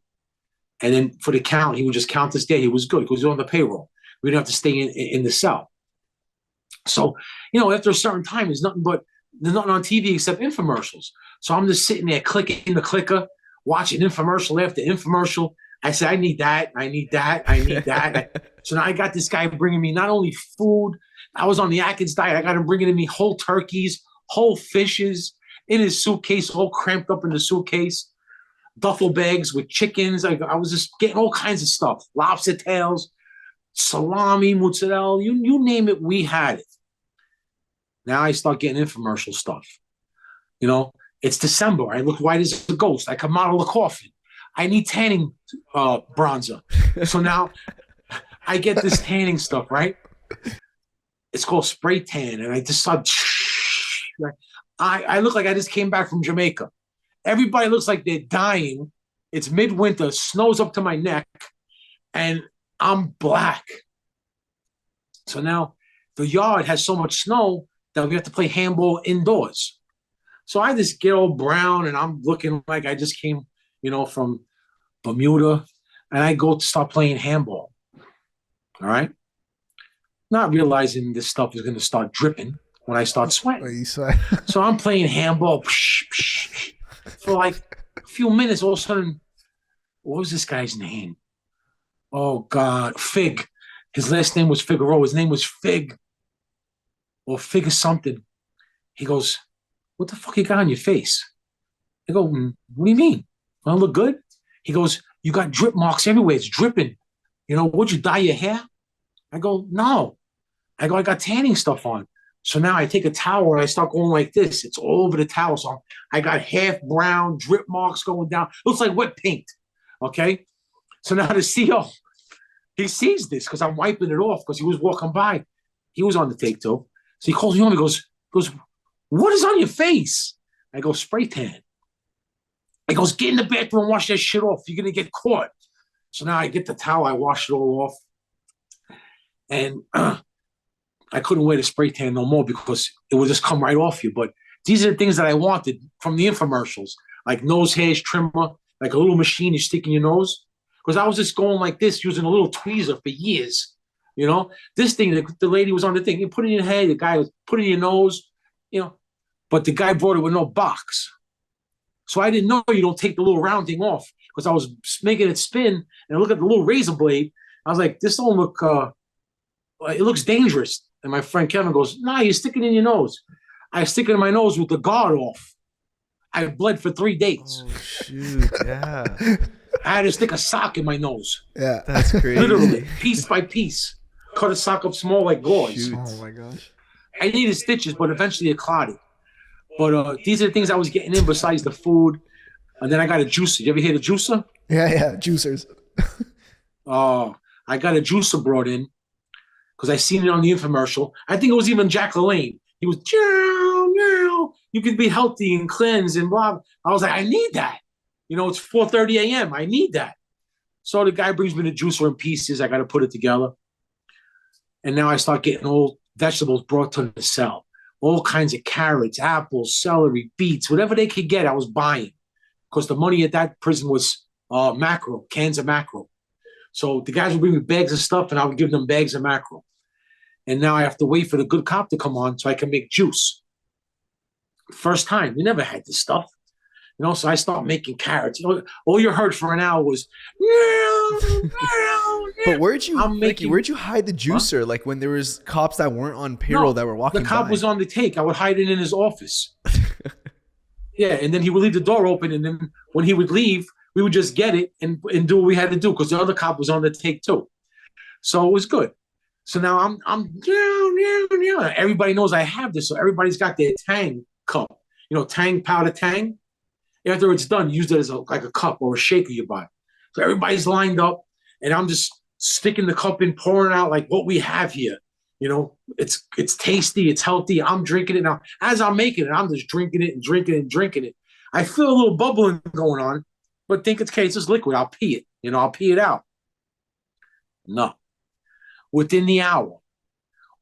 And then for the count, he would just count us there. He was good because he was on the payroll. We didn't have to stay in the cell. So, after a certain time, there's nothing on TV except infomercials. So I'm just sitting there clicking the clicker, watching infomercial after infomercial. I said, I need that. I need that. I need that. So now I got this guy bringing me not only food. I was on the Atkins diet. I got him bringing me whole turkeys, whole fishes in his suitcase, all cramped up in the suitcase, duffel bags with chickens. I was just getting all kinds of stuff, lobster tails, salami, mozzarella, you name it, we had it. Now I start getting infomercial stuff. It's December. I look white as a ghost. I come out of the coffin. I need tanning bronzer. So now I get this tanning stuff, right? It's called spray tan. And I just saw, I look like I just came back from Jamaica. Everybody looks like they're dying. It's midwinter, snow's up to my neck, and I'm black. So now the yard has so much snow that we have to play handball indoors. So I just get all brown, and I'm looking like I just came, from Bermuda, and I go to start playing handball. All right? Not realizing this stuff is going to start dripping when I start sweating. So I'm playing handball for like a few minutes. All of a sudden, what was this guy's name? Oh, God, Fig. His last name was Figueroa. His name was Fig. Or Fig or something. He goes, what the fuck you got on your face? I go, what do you mean? I look good? He goes, you got drip marks everywhere. It's dripping. Would you dye your hair? I go, no. I got tanning stuff on. So now I take a towel and I start going like this. It's all over the towel. So I got half brown drip marks going down. Looks like wet paint. Okay? So now the CO, he sees this because I'm wiping it off because he was walking by. He was on the take too. So he calls me home. He goes, what is on your face? I go, spray tan. He goes, get in the bathroom and wash that shit off. You're going to get caught. So now I get the towel. I wash it all off. And I couldn't wear the spray tan no more because it would just come right off you. But these are the things that I wanted from the infomercials, like nose hairs trimmer, like a little machine you stick in your nose. Because I was just going like this, using a little tweezer for years. This thing, the lady was on the thing. You put it in your head, the guy was put it in your nose, But the guy brought it with no box. So I didn't know you don't take the little round thing off because I was making it spin and I look at the little razor blade. I was like, this don't look, it looks dangerous. And my friend Kevin goes, nah, you stick it in your nose. I stick it in my nose with the guard off. I bled for 3 days.
Oh, shoot, yeah.
I had to stick a sock in my nose.
Yeah.
That's crazy.
Literally, piece by piece. Cut a sock up small like gauze.
Shoot.
Oh, my gosh.
I needed stitches, but eventually it clotted. But these are the things I was getting in besides the food. And then I got a juicer. You ever hear the juicer?
Yeah, juicers.
I got a juicer brought in because I seen it on the infomercial. I think it was even Jack LaLanne. He was, you could be healthy and cleanse and blah. I was like, I need that. It's 4:30 a.m. I need that. So the guy brings me the juicer in pieces. I got to put it together. And now I start getting all vegetables brought to the cell. All kinds of carrots, apples, celery, beets, whatever they could get, I was buying. Because the money at that prison was mackerel, cans of mackerel. So the guys would bring me bags of stuff and I would give them bags of mackerel. And now I have to wait for the good cop to come on so I can make juice. First time. We never had this stuff. So I start making carrots. All you heard for an hour was,
But where'd you hide the juicer? Huh? Like when there was cops that weren't on payroll that were walking by?
The cop was on the take. I would hide it in his office. Yeah, and then he would leave the door open, and then when he would leave, we would just get it and do what we had to do because the other cop was on the take too. So it was good. So now I'm everybody knows I have this, so everybody's got their Tang cup, Tang powder Tang. After it's done, use it as like a cup or a shaker you buy. So everybody's lined up, and I'm just sticking the cup in, pouring out like what we have here. It's tasty, it's healthy. I'm drinking it now. As I'm making it, I'm just drinking it and drinking it and drinking it. I feel a little bubbling going on, but think it's okay. It's just liquid. I'll pee it. I'll pee it out. No. Within the hour,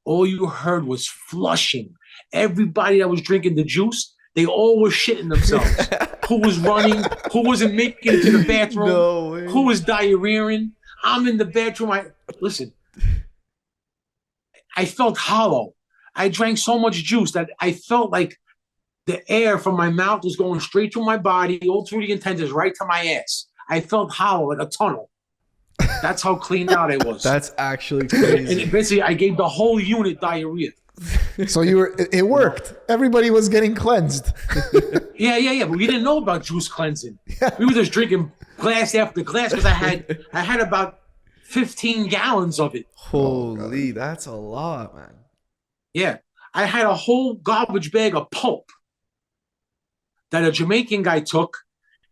all you heard was flushing. Everybody that was drinking the juice, they all were shitting themselves. Who was running? Who wasn't making it to the bathroom?
No way.
Who was diarrheaing? I'm in the bathroom. Listen. I felt hollow. I drank so much juice that I felt like the air from my mouth was going straight through my body, all through the intestines, right to my ass. I felt hollow, like a tunnel. That's how cleaned out I was.
That's actually crazy.
And basically, I gave the whole unit diarrhea.
So it worked. Everybody was getting cleansed.
Yeah. But we didn't know about juice cleansing. We were just drinking glass after glass because I had about 15 gallons of it.
Holy, that's a lot, man.
Yeah. I had a whole garbage bag of pulp that a Jamaican guy took.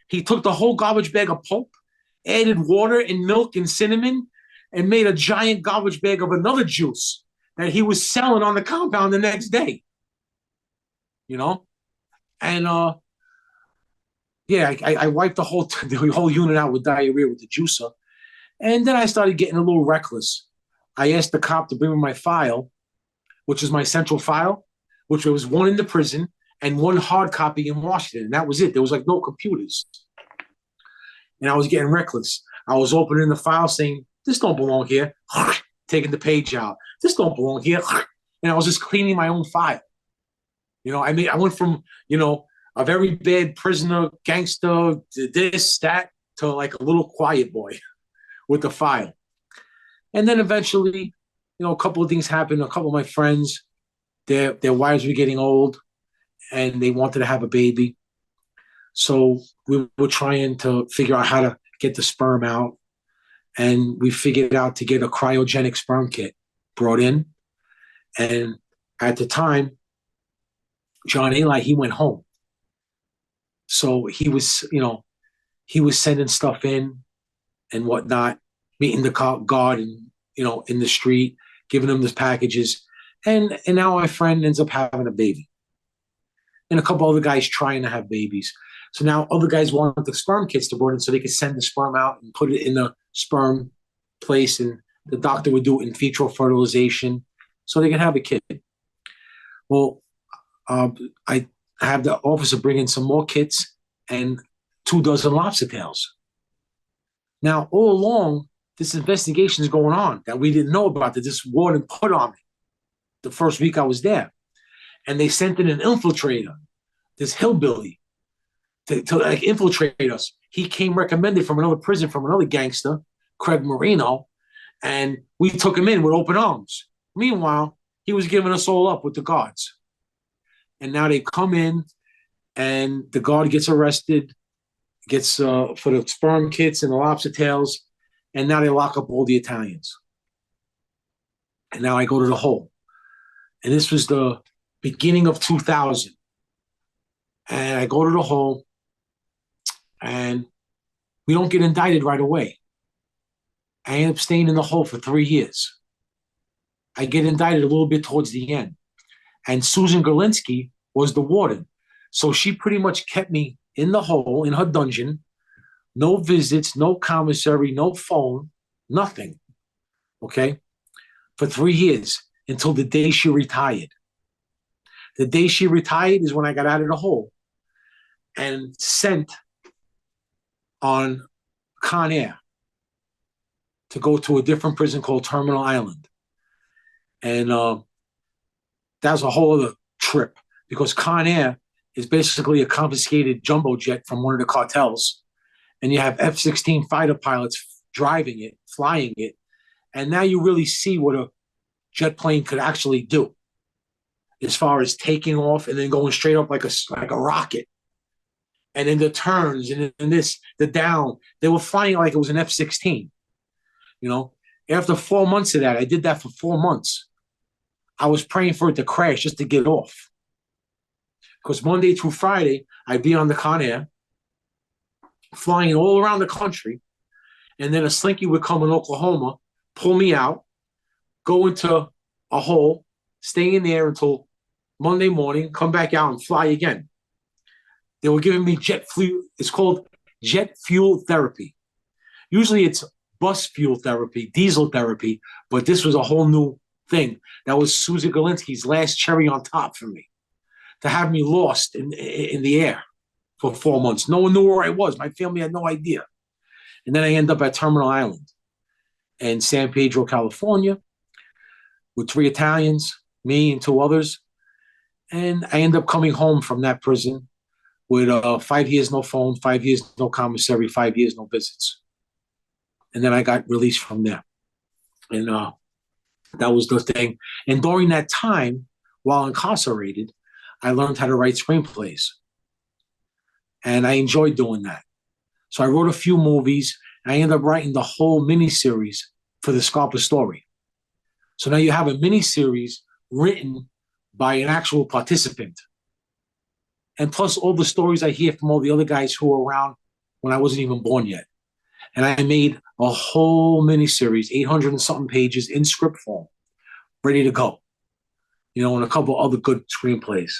He took the whole garbage bag of pulp, added water and milk and cinnamon, and made a giant garbage bag of another juice that he was selling on the compound the next day. And I wiped the whole unit out with diarrhea with the juicer. And then I started getting a little reckless. I asked the cop to bring me my file, which is my central file, which was one in the prison and one hard copy in Washington. And that was it. There was like no computers. And I was getting reckless. I was opening the file saying, this don't belong here. Taking the page out. This don't belong here. And I was just cleaning my own file. I went from, a very bad prisoner, gangster, this, that, to like a little quiet boy with the file. And then eventually, a couple of things happened. A couple of my friends, their wives were getting old and they wanted to have a baby. So we were trying to figure out how to get the sperm out. And we figured out to get a cryogenic sperm kit brought in. And at the time, John Eli, he went home. So he was sending stuff in and whatnot, meeting the guard and, in the street, giving them the packages. And now my friend ends up having a baby. And a couple other guys trying to have babies. So now other guys want the sperm kits to bring in so they could send the sperm out and put it in the sperm place. And the doctor would do it in vitro fertilization so they can have a kid. Well, I have the officer bring in some more kits and 24 lobster tails. Now, all along, this investigation is going on that we didn't know about, that this warden put on me the first week I was there. And they sent in an infiltrator, this hillbilly, to like infiltrate us. He came recommended from another prison, from another gangster, Craig Marino, and we took him in with open arms. Meanwhile, he was giving us all up with the guards. And now they come in, and the guard gets arrested, gets for the sperm kits and the lobster tails, and now they lock up all the Italians. And now I go to the hole. And this was the beginning of 2000. And I go to the hole, and we don't get indicted right away. I end up staying in the hole for 3 years. I get indicted a little bit towards the end. And Susan Gerlinsky was the warden. So she pretty much kept me in the hole, in her dungeon. No visits, no commissary, no phone, nothing. Okay? For 3 years, until the day she retired. The day she retired is when I got out of the hole and sent on Con Air to go to a different prison called Terminal Island. And that was a whole other trip, because Con Air is basically a confiscated jumbo jet from one of the cartels. And you have F-16 fighter pilots driving it, flying it. And now you really see what a jet plane could actually do, as far as taking off and then going straight up like a rocket. and then the turns and this, the down. They were flying like it was an F-16. You know, after 4 months of that, I did that for 4 months. I was praying for it to crash just to get off. Because Monday through Friday, I'd be on the Con Air, flying all around the country, and then a slinky would come in Oklahoma, pull me out, go into a hole, stay in there until Monday morning, come back out and fly again. They were giving me jet fuel. It's called jet fuel therapy. Usually it's bus fuel therapy, diesel therapy, but this was a whole new thing. That was Susan Galinsky's last cherry on top for me, to have me lost in the air for 4 months. No one knew where I was. My family had no idea. And then I end up at Terminal Island in San Pedro, California, with 3 Italians, me and 2 others. And I end up coming home from that prison with 5 years no phone, 5 years no commissary, 5 years no visits. And then I got released from there. And that was the thing. And during that time, while incarcerated, I learned how to write screenplays. And I enjoyed doing that. So I wrote a few movies. And I ended up writing the whole miniseries for the Scarpa story. So now you have a miniseries written by an actual participant. And plus all the stories I hear from all the other guys who were around when I wasn't even born yet. And I made a whole miniseries, 800 and something pages in script form, ready to go. You know, and a couple other good screenplays.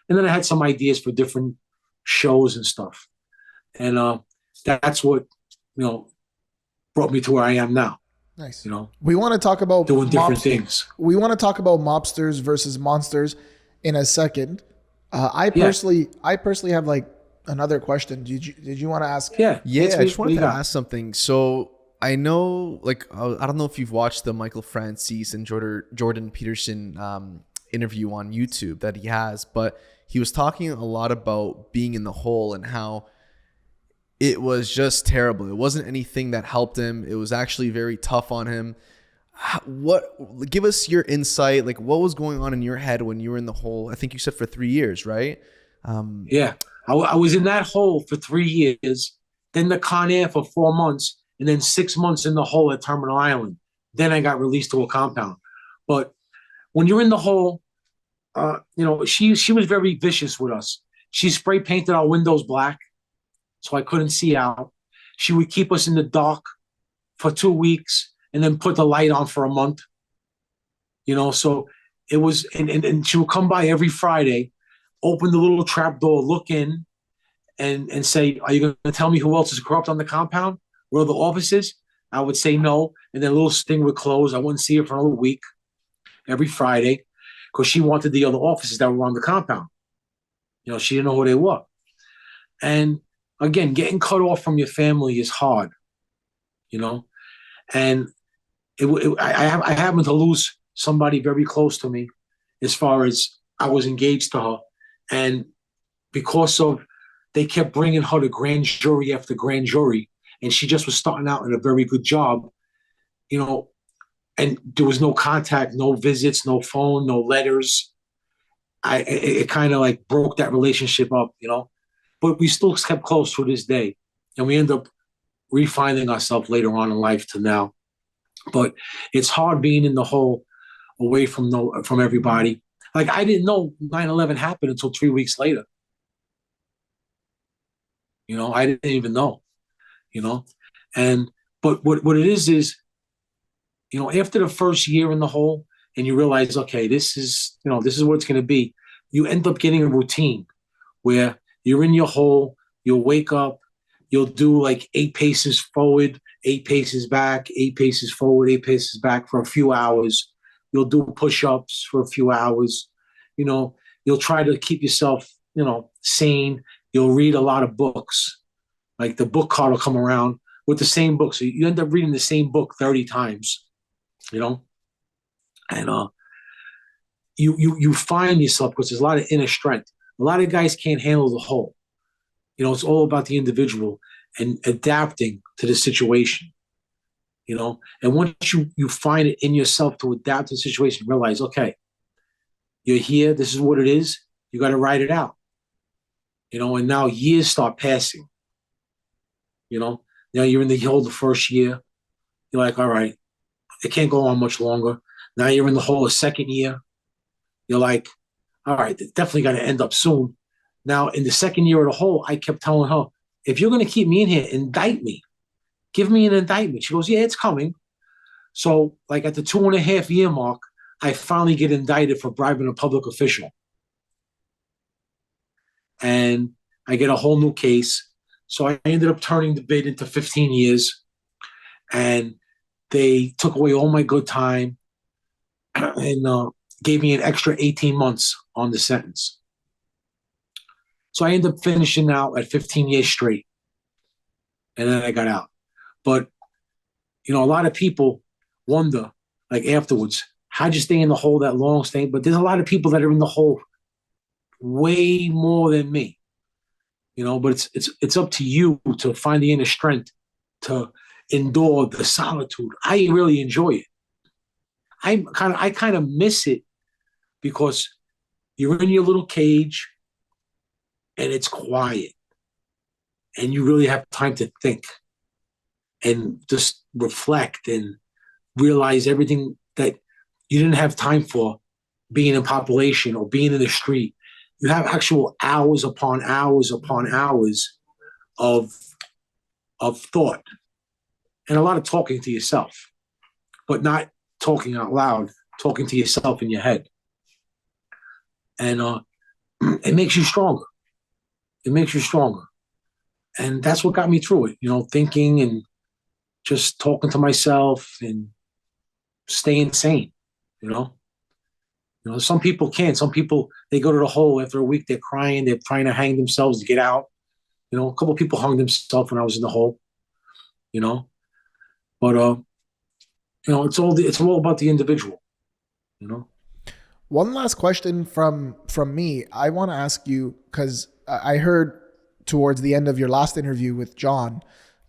And then I had some ideas for different shows and stuff. And that's what, you know, brought me to where I am now.
Nice.
You know,
we want to talk about
doing different things.
We want to talk about Mobsters versus Monsters in a second. I personally have like another question. Did you want to ask?
Yeah. I just wanted to ask something. So I know, like, I don't know if you've watched the Michael Francis and Jordan Peterson interview on YouTube that he has, but he was talking a lot about being in the hole and how it was just terrible. It wasn't anything that helped him. It was actually very tough on him. Give us your insight. Like, what was going on in your head when you were in the hole? I think you said for 3 years, right?
Yeah, I was in that hole for 3 years, then the Con Air for 4 months, and then 6 months in the hole at Terminal Island. Then I got released to a compound. But when you're in the hole, you know, she was very vicious with us. She spray painted our windows black, so I couldn't see out. She would keep us in the dark for 2 weeks and then put the light on for a month. You know, so it was, and she would come by every Friday, open the little trap door, look in, and say, "Are you going to tell me who else is corrupt on the compound? Where are the offices?" I would say no, and then a little thing would close. I wouldn't see her for another week every Friday because she wanted the other offices that were on the compound. You know, she didn't know who they were. And again, getting cut off from your family is hard, you know? And I happened to lose somebody very close to me as far as I was engaged to her. And because of, they kept bringing her to grand jury after grand jury, and she just was starting out in a very good job, you know, and there was no contact, no visits, no phone, no letters. It kind of like broke that relationship up, you know? But we still kept close to this day. And we end up refining ourselves later on in life to now. But it's hard being in the hole away from everybody. Like, I didn't know 9/11 happened until 3 weeks later. You know, I didn't even know, you know? But what it is, you know, after the first year in the hole and you realize, okay, this is what it's going to be, you end up getting a routine where you're in your hole, you'll wake up, you'll do like 8 paces forward, 8 paces back, 8 paces forward, 8 paces back for a few hours. You'll do push-ups for a few hours. You know, you'll try to keep yourself, you know, sane. You'll read a lot of books. Like the book card will come around with the same book. So you end up reading the same book 30 times, you know? And you find yourself, because there's a lot of inner strength. A lot of guys can't handle the whole. You know, it's all about the individual and adapting to the situation, you know? And once you find it in yourself to adapt to the situation, realize, okay, you're here, this is what it is, you got to ride it out. and now years start passing, now you're in the hole the first year. You're like, all right, it can't go on much longer. Now you're in the hole the second year. You're like, all right, it's definitely got to end up soon. Now, in the second year of the hole, I kept telling her, if you're going to keep me in here, indict me. Give me an indictment. She goes, yeah, it's coming. So, like at the 2.5 year mark, I finally get indicted for bribing a public official. And I get a whole new case. So I ended up turning the bid into 15 years. And they took away all my good time and gave me an extra 18 months on the sentence. So I ended up finishing out at 15 years straight. And then I got out. But, a lot of people wonder, like afterwards, how'd you stay in the hole that long? But there's a lot of people that are in the hole way more than me. But it's up to you to find the inner strength to endure the solitude. I really enjoy it. I kind of miss it because you're in your little cage and it's quiet and you really have time to think and just reflect and realize everything that you didn't have time for being in population or being in the street. You have actual hours upon hours upon hours of thought and a lot of talking to yourself, but not talking out loud, talking to yourself in your head. And it makes you stronger. It makes you stronger. And that's what got me through it, thinking and just talking to myself and staying sane, some people can't. Some people, they go to the hole after a week, they're crying, they're trying to hang themselves to get out. A couple of people hung themselves when I was in the hole, But it's all about the individual,
One last question from me. I want to ask you, because I heard towards the end of your last interview with John,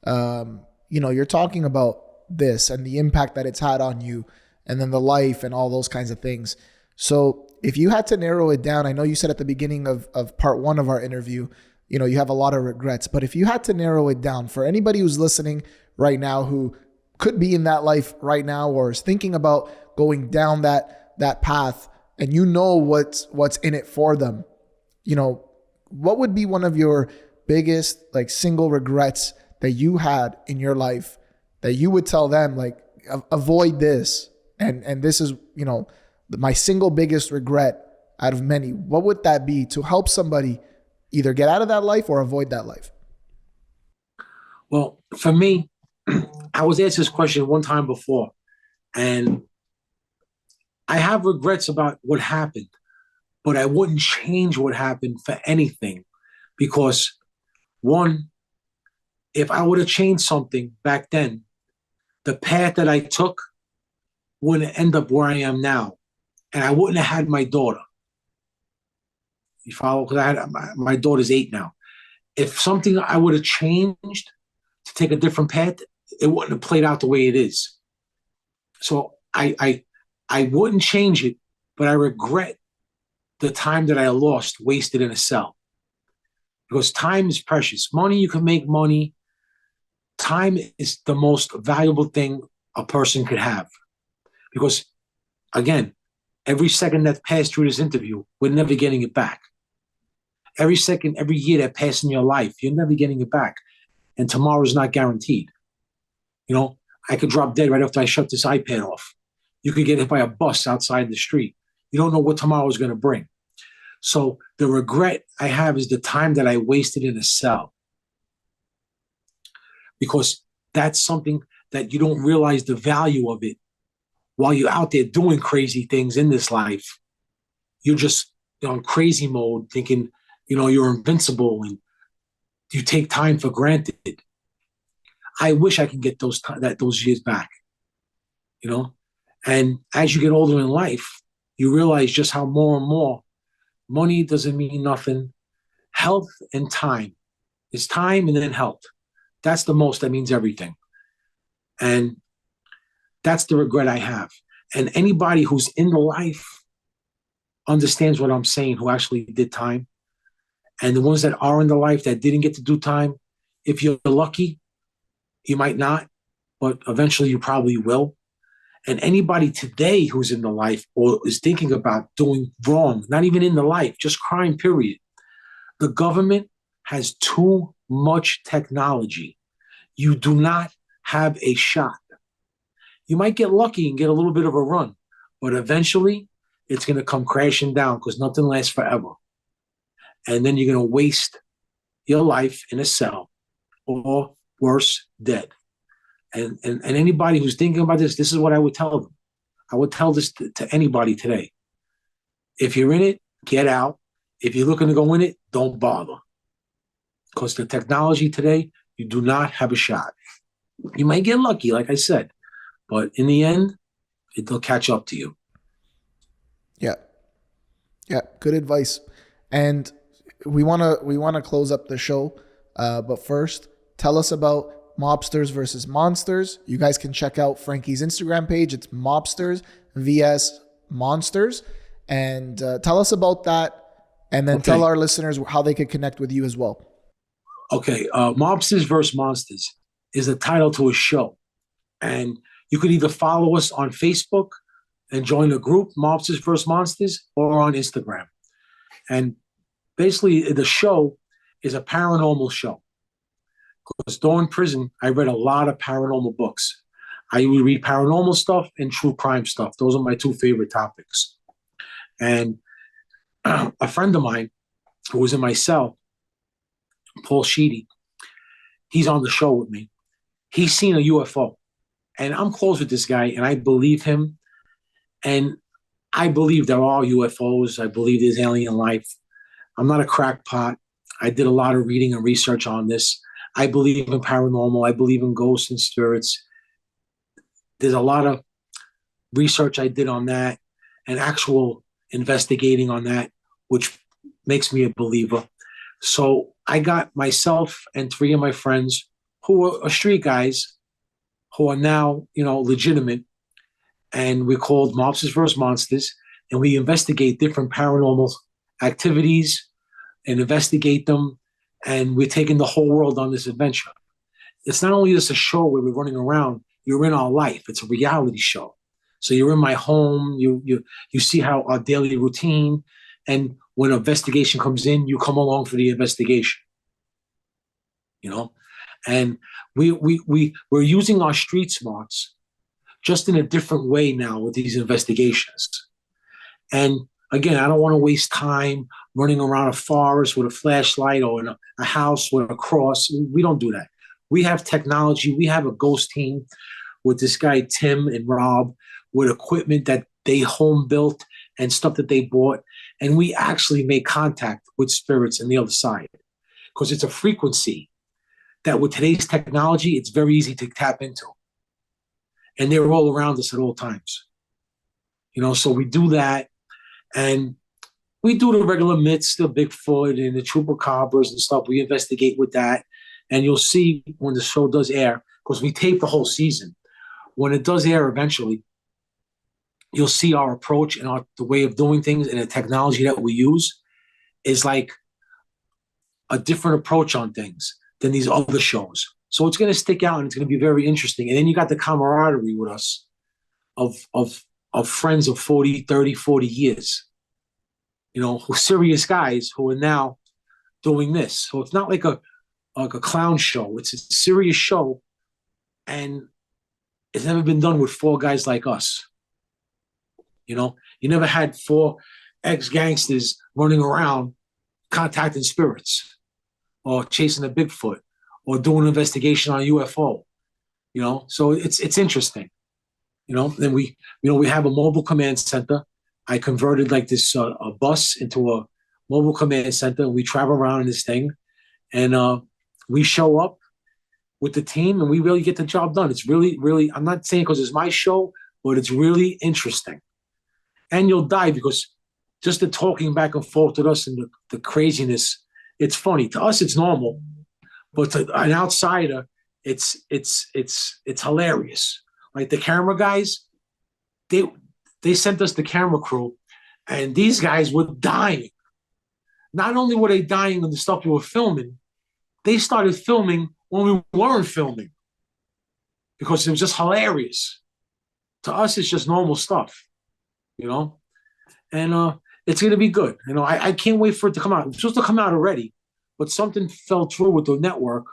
you're talking about this and the impact that it's had on you and then the life and all those kinds of things. So if you had to narrow it down, I know you said at the beginning of part one of our interview, you have a lot of regrets, but if you had to narrow it down for anybody who's listening right now, who could be in that life right now or is thinking about going down that path, and what's in it for them, what would be one of your biggest single regrets that you had in your life that you would tell them, avoid this, and this is my single biggest regret out of many? What would that be to help somebody either get out of that life or avoid that life?
Well, for me, I was asked this question one time before, and I have regrets about what happened, but I wouldn't change what happened for anything, because one, if I would have changed something back then, the path that I took wouldn't end up where I am now, and I wouldn't have had my daughter. You follow? Because my daughter's 8 now. If something I would have changed to take a different path, it wouldn't have played out the way it is. So I wouldn't change it, but I regret the time that I lost, wasted in a cell. Because time is precious. Money, you can make money. Time is the most valuable thing a person could have. Because, again, every second that passed through this interview, we're never getting it back. Every second, every year that passed in your life, you're never getting it back. And tomorrow's not guaranteed. I could drop dead right after I shut this iPad off. You could get hit by a bus outside the street. You don't know what tomorrow is going to bring. So the regret I have is the time that I wasted in a cell. Because that's something that you don't realize the value of it. While you're out there doing crazy things in this life, you're just on crazy mode, thinking, you're invincible and you take time for granted. I wish I could get those years back, And as you get older in life, you realize just how more and more money doesn't mean nothing. Health and time. It's time and then health. That's the most that means everything. And that's the regret I have. And anybody who's in the life understands what I'm saying, who actually did time. And the ones that are in the life that didn't get to do time, if you're lucky, you might not, but eventually you probably will. And anybody today who's in the life or is thinking about doing wrong, not even in the life, just crime, period. The government has too much technology. You do not have a shot. You might get lucky and get a little bit of a run, but eventually it's going to come crashing down because nothing lasts forever. And then you're going to waste your life in a cell or worse, dead. And anybody who's thinking about this is what I would tell them. I would tell this to anybody today. If you're in it, get out. If you're looking to go in it, don't bother. Because the technology today, you do not have a shot. You might get lucky, like I said, but in the end, it'll catch up to you.
Yeah. Yeah, good advice. And we want to close up the show, but first, tell us about Mobsters versus Monsters. You guys can check out Frankie's Instagram page. It's Mobsters vs Monsters. And tell us about that. And then tell our listeners how they could connect with you as well.
Okay. Mobsters vs Monsters is the title to a show. And you could either follow us on Facebook and join the group, Mobsters vs Monsters, or on Instagram. And basically, the show is a paranormal show. Because during prison, I read a lot of paranormal books. I would read paranormal stuff and true crime stuff. Those are my two favorite topics. And a friend of mine who was in my cell, Paul Sheedy, he's on the show with me. He's seen a UFO. And I'm close with this guy, and I believe him. And I believe there are UFOs. I believe there's alien life. I'm not a crackpot. I did a lot of reading and research on this. I believe in paranormal. I believe in ghosts and spirits. There's a lot of research I did on that and actual investigating on that, which makes me a believer. So I got myself and three of my friends who are street guys who are now, legitimate. And we're called Mobsters vs. Monsters. And we investigate different paranormal activities and investigate them. And we're taking the whole world on this adventure. It's not only just a show where we're running around, you're in our life. It's a reality show. So you're in my home, you see how our daily routine, and when an investigation comes in, you come along for the investigation. And we're using our street smarts just in a different way now with these investigations. And again, I don't want to waste time running around a forest with a flashlight or in a house with a cross. We don't do that. We have technology. We have a ghost team with this guy, Tim and Rob, with equipment that they home built and stuff that they bought. And we actually make contact with spirits on the other side because it's a frequency that with today's technology, it's very easy to tap into. And they're all around us at all times. So we do that. And we do the regular myths, the Bigfoot and the chupacabras and stuff. We investigate with that. And you'll see when the show does air, because we tape the whole season. When it does air eventually, you'll see our approach and the way of doing things and the technology that we use is like a different approach on things than these other shows. So it's going to stick out and it's going to be very interesting. And then you got the camaraderie with us of friends of 40, 30, 40 years, who serious guys who are now doing this. So it's not like a clown show. It's a serious show. And it's never been done with four guys like us. You never had four ex-gangsters running around contacting spirits or chasing a Bigfoot or doing an investigation on a UFO. So it's interesting. Then we have a mobile command center. I converted like this a bus into a mobile command center. We travel around in this thing, and we show up with the team, and we really get the job done. It's really, really. I'm not saying because it's my show, but it's really interesting. And you'll die because just the talking back and forth with us and the craziness. It's funny to us. It's normal, but to an outsider, it's hilarious. Like the camera guys, they sent us the camera crew, and these guys were dying. not only were they dying on the stuff we were filming, they started filming when we weren't filming because it was just hilarious. To us, it's just normal stuff, you know? And it's going to be good. You know, I can't wait for it to come out. It's supposed to come out already, but something fell through with the network.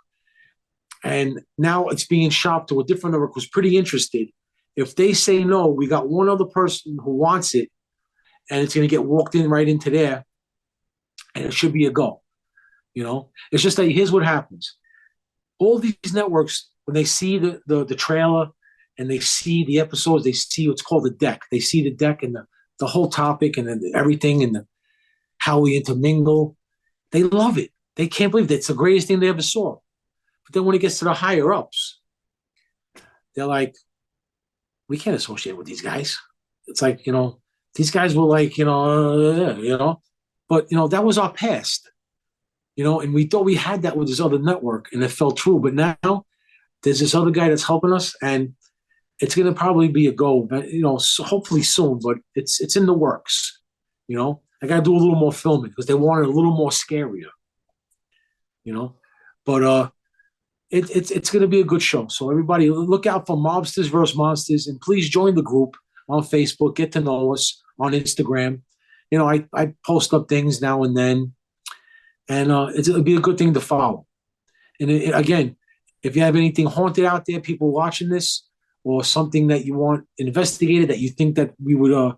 And now it's being shopped to a different network who's pretty interested. If they say no, we got one other person who wants it, and it's going to get walked in right into there, and it should be a go. You know, it's just that here's what happens. All these networks, when they see the trailer and they see the episodes, they see what's called the deck. They see the deck and the whole topic and then everything and how we intermingle. They love it. They can't believe that it's the greatest thing they ever saw. But then when it gets to the higher ups, they're like, we can't associate with these guys. It's like, you know, these guys were like, you know, but, you know, that was our past, you know, and we thought we had that with this other network and it fell true. But now there's this other guy that's helping us and it's going to probably be a go, you know, so hopefully soon, but it's in the works, you know. I got to do a little more filming because they want it a little more scarier, you know. But it's going to be a good show. So everybody look out for Mobsters vs. Monsters and please join the group on Facebook. Get to know us on Instagram. You know, I post up things now and then, and it'll be a good thing to follow. And again, if you have anything haunted out there, people watching this, or something that you want investigated that you think that we would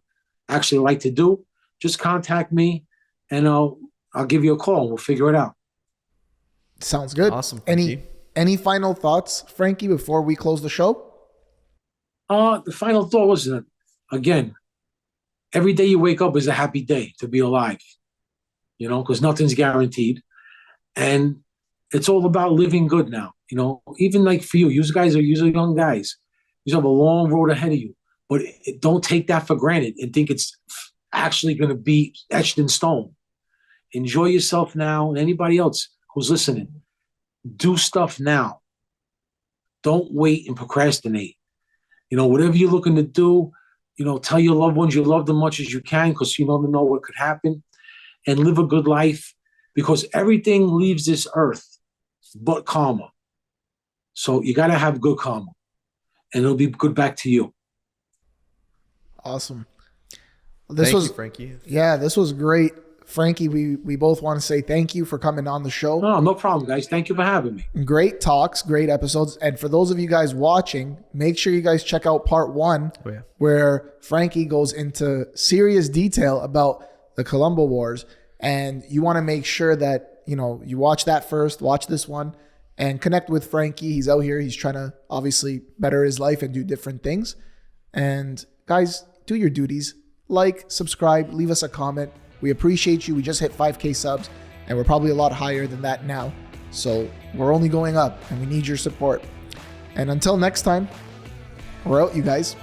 actually like to do, just contact me and I'll give you a call. We'll figure it out.
Sounds good.
Awesome.
Any final thoughts, Frankie, before we close the show?
The final thought was that, again, every day you wake up is a happy day to be alive, you know, because nothing's guaranteed. And it's all about living good now, you know, even like for you guys are young guys. You have a long road ahead of you, but don't take that for granted and think it's actually going to be etched in stone. Enjoy yourself now, and anybody else who's listening, do stuff now. Don't wait and procrastinate. You know, whatever you're looking to do, you know, tell your loved ones you love them much as you can because you never know what could happen, and live a good life because everything leaves this earth but karma. So you got to have good karma. And it'll be good back to you.
Awesome.
Thank you, Frankie.
Yeah, this was great. Frankie, we both want to say thank you for coming on the show.
No problem, guys. Thank you for having me.
Great talks, great episodes. And for those of you guys watching, make sure you guys check out part 1, where Frankie goes into serious detail about the Colombo Wars. And you want to make sure that, you know, you watch that first, watch this one, and connect with Frankie. He's out here. He's trying to obviously better his life and do different things. And guys, do your duties. Like, subscribe, leave us a comment. We appreciate you. We just hit 5K subs, and we're probably a lot higher than that now. So we're only going up, and we need your support. And until next time, we're out, you guys.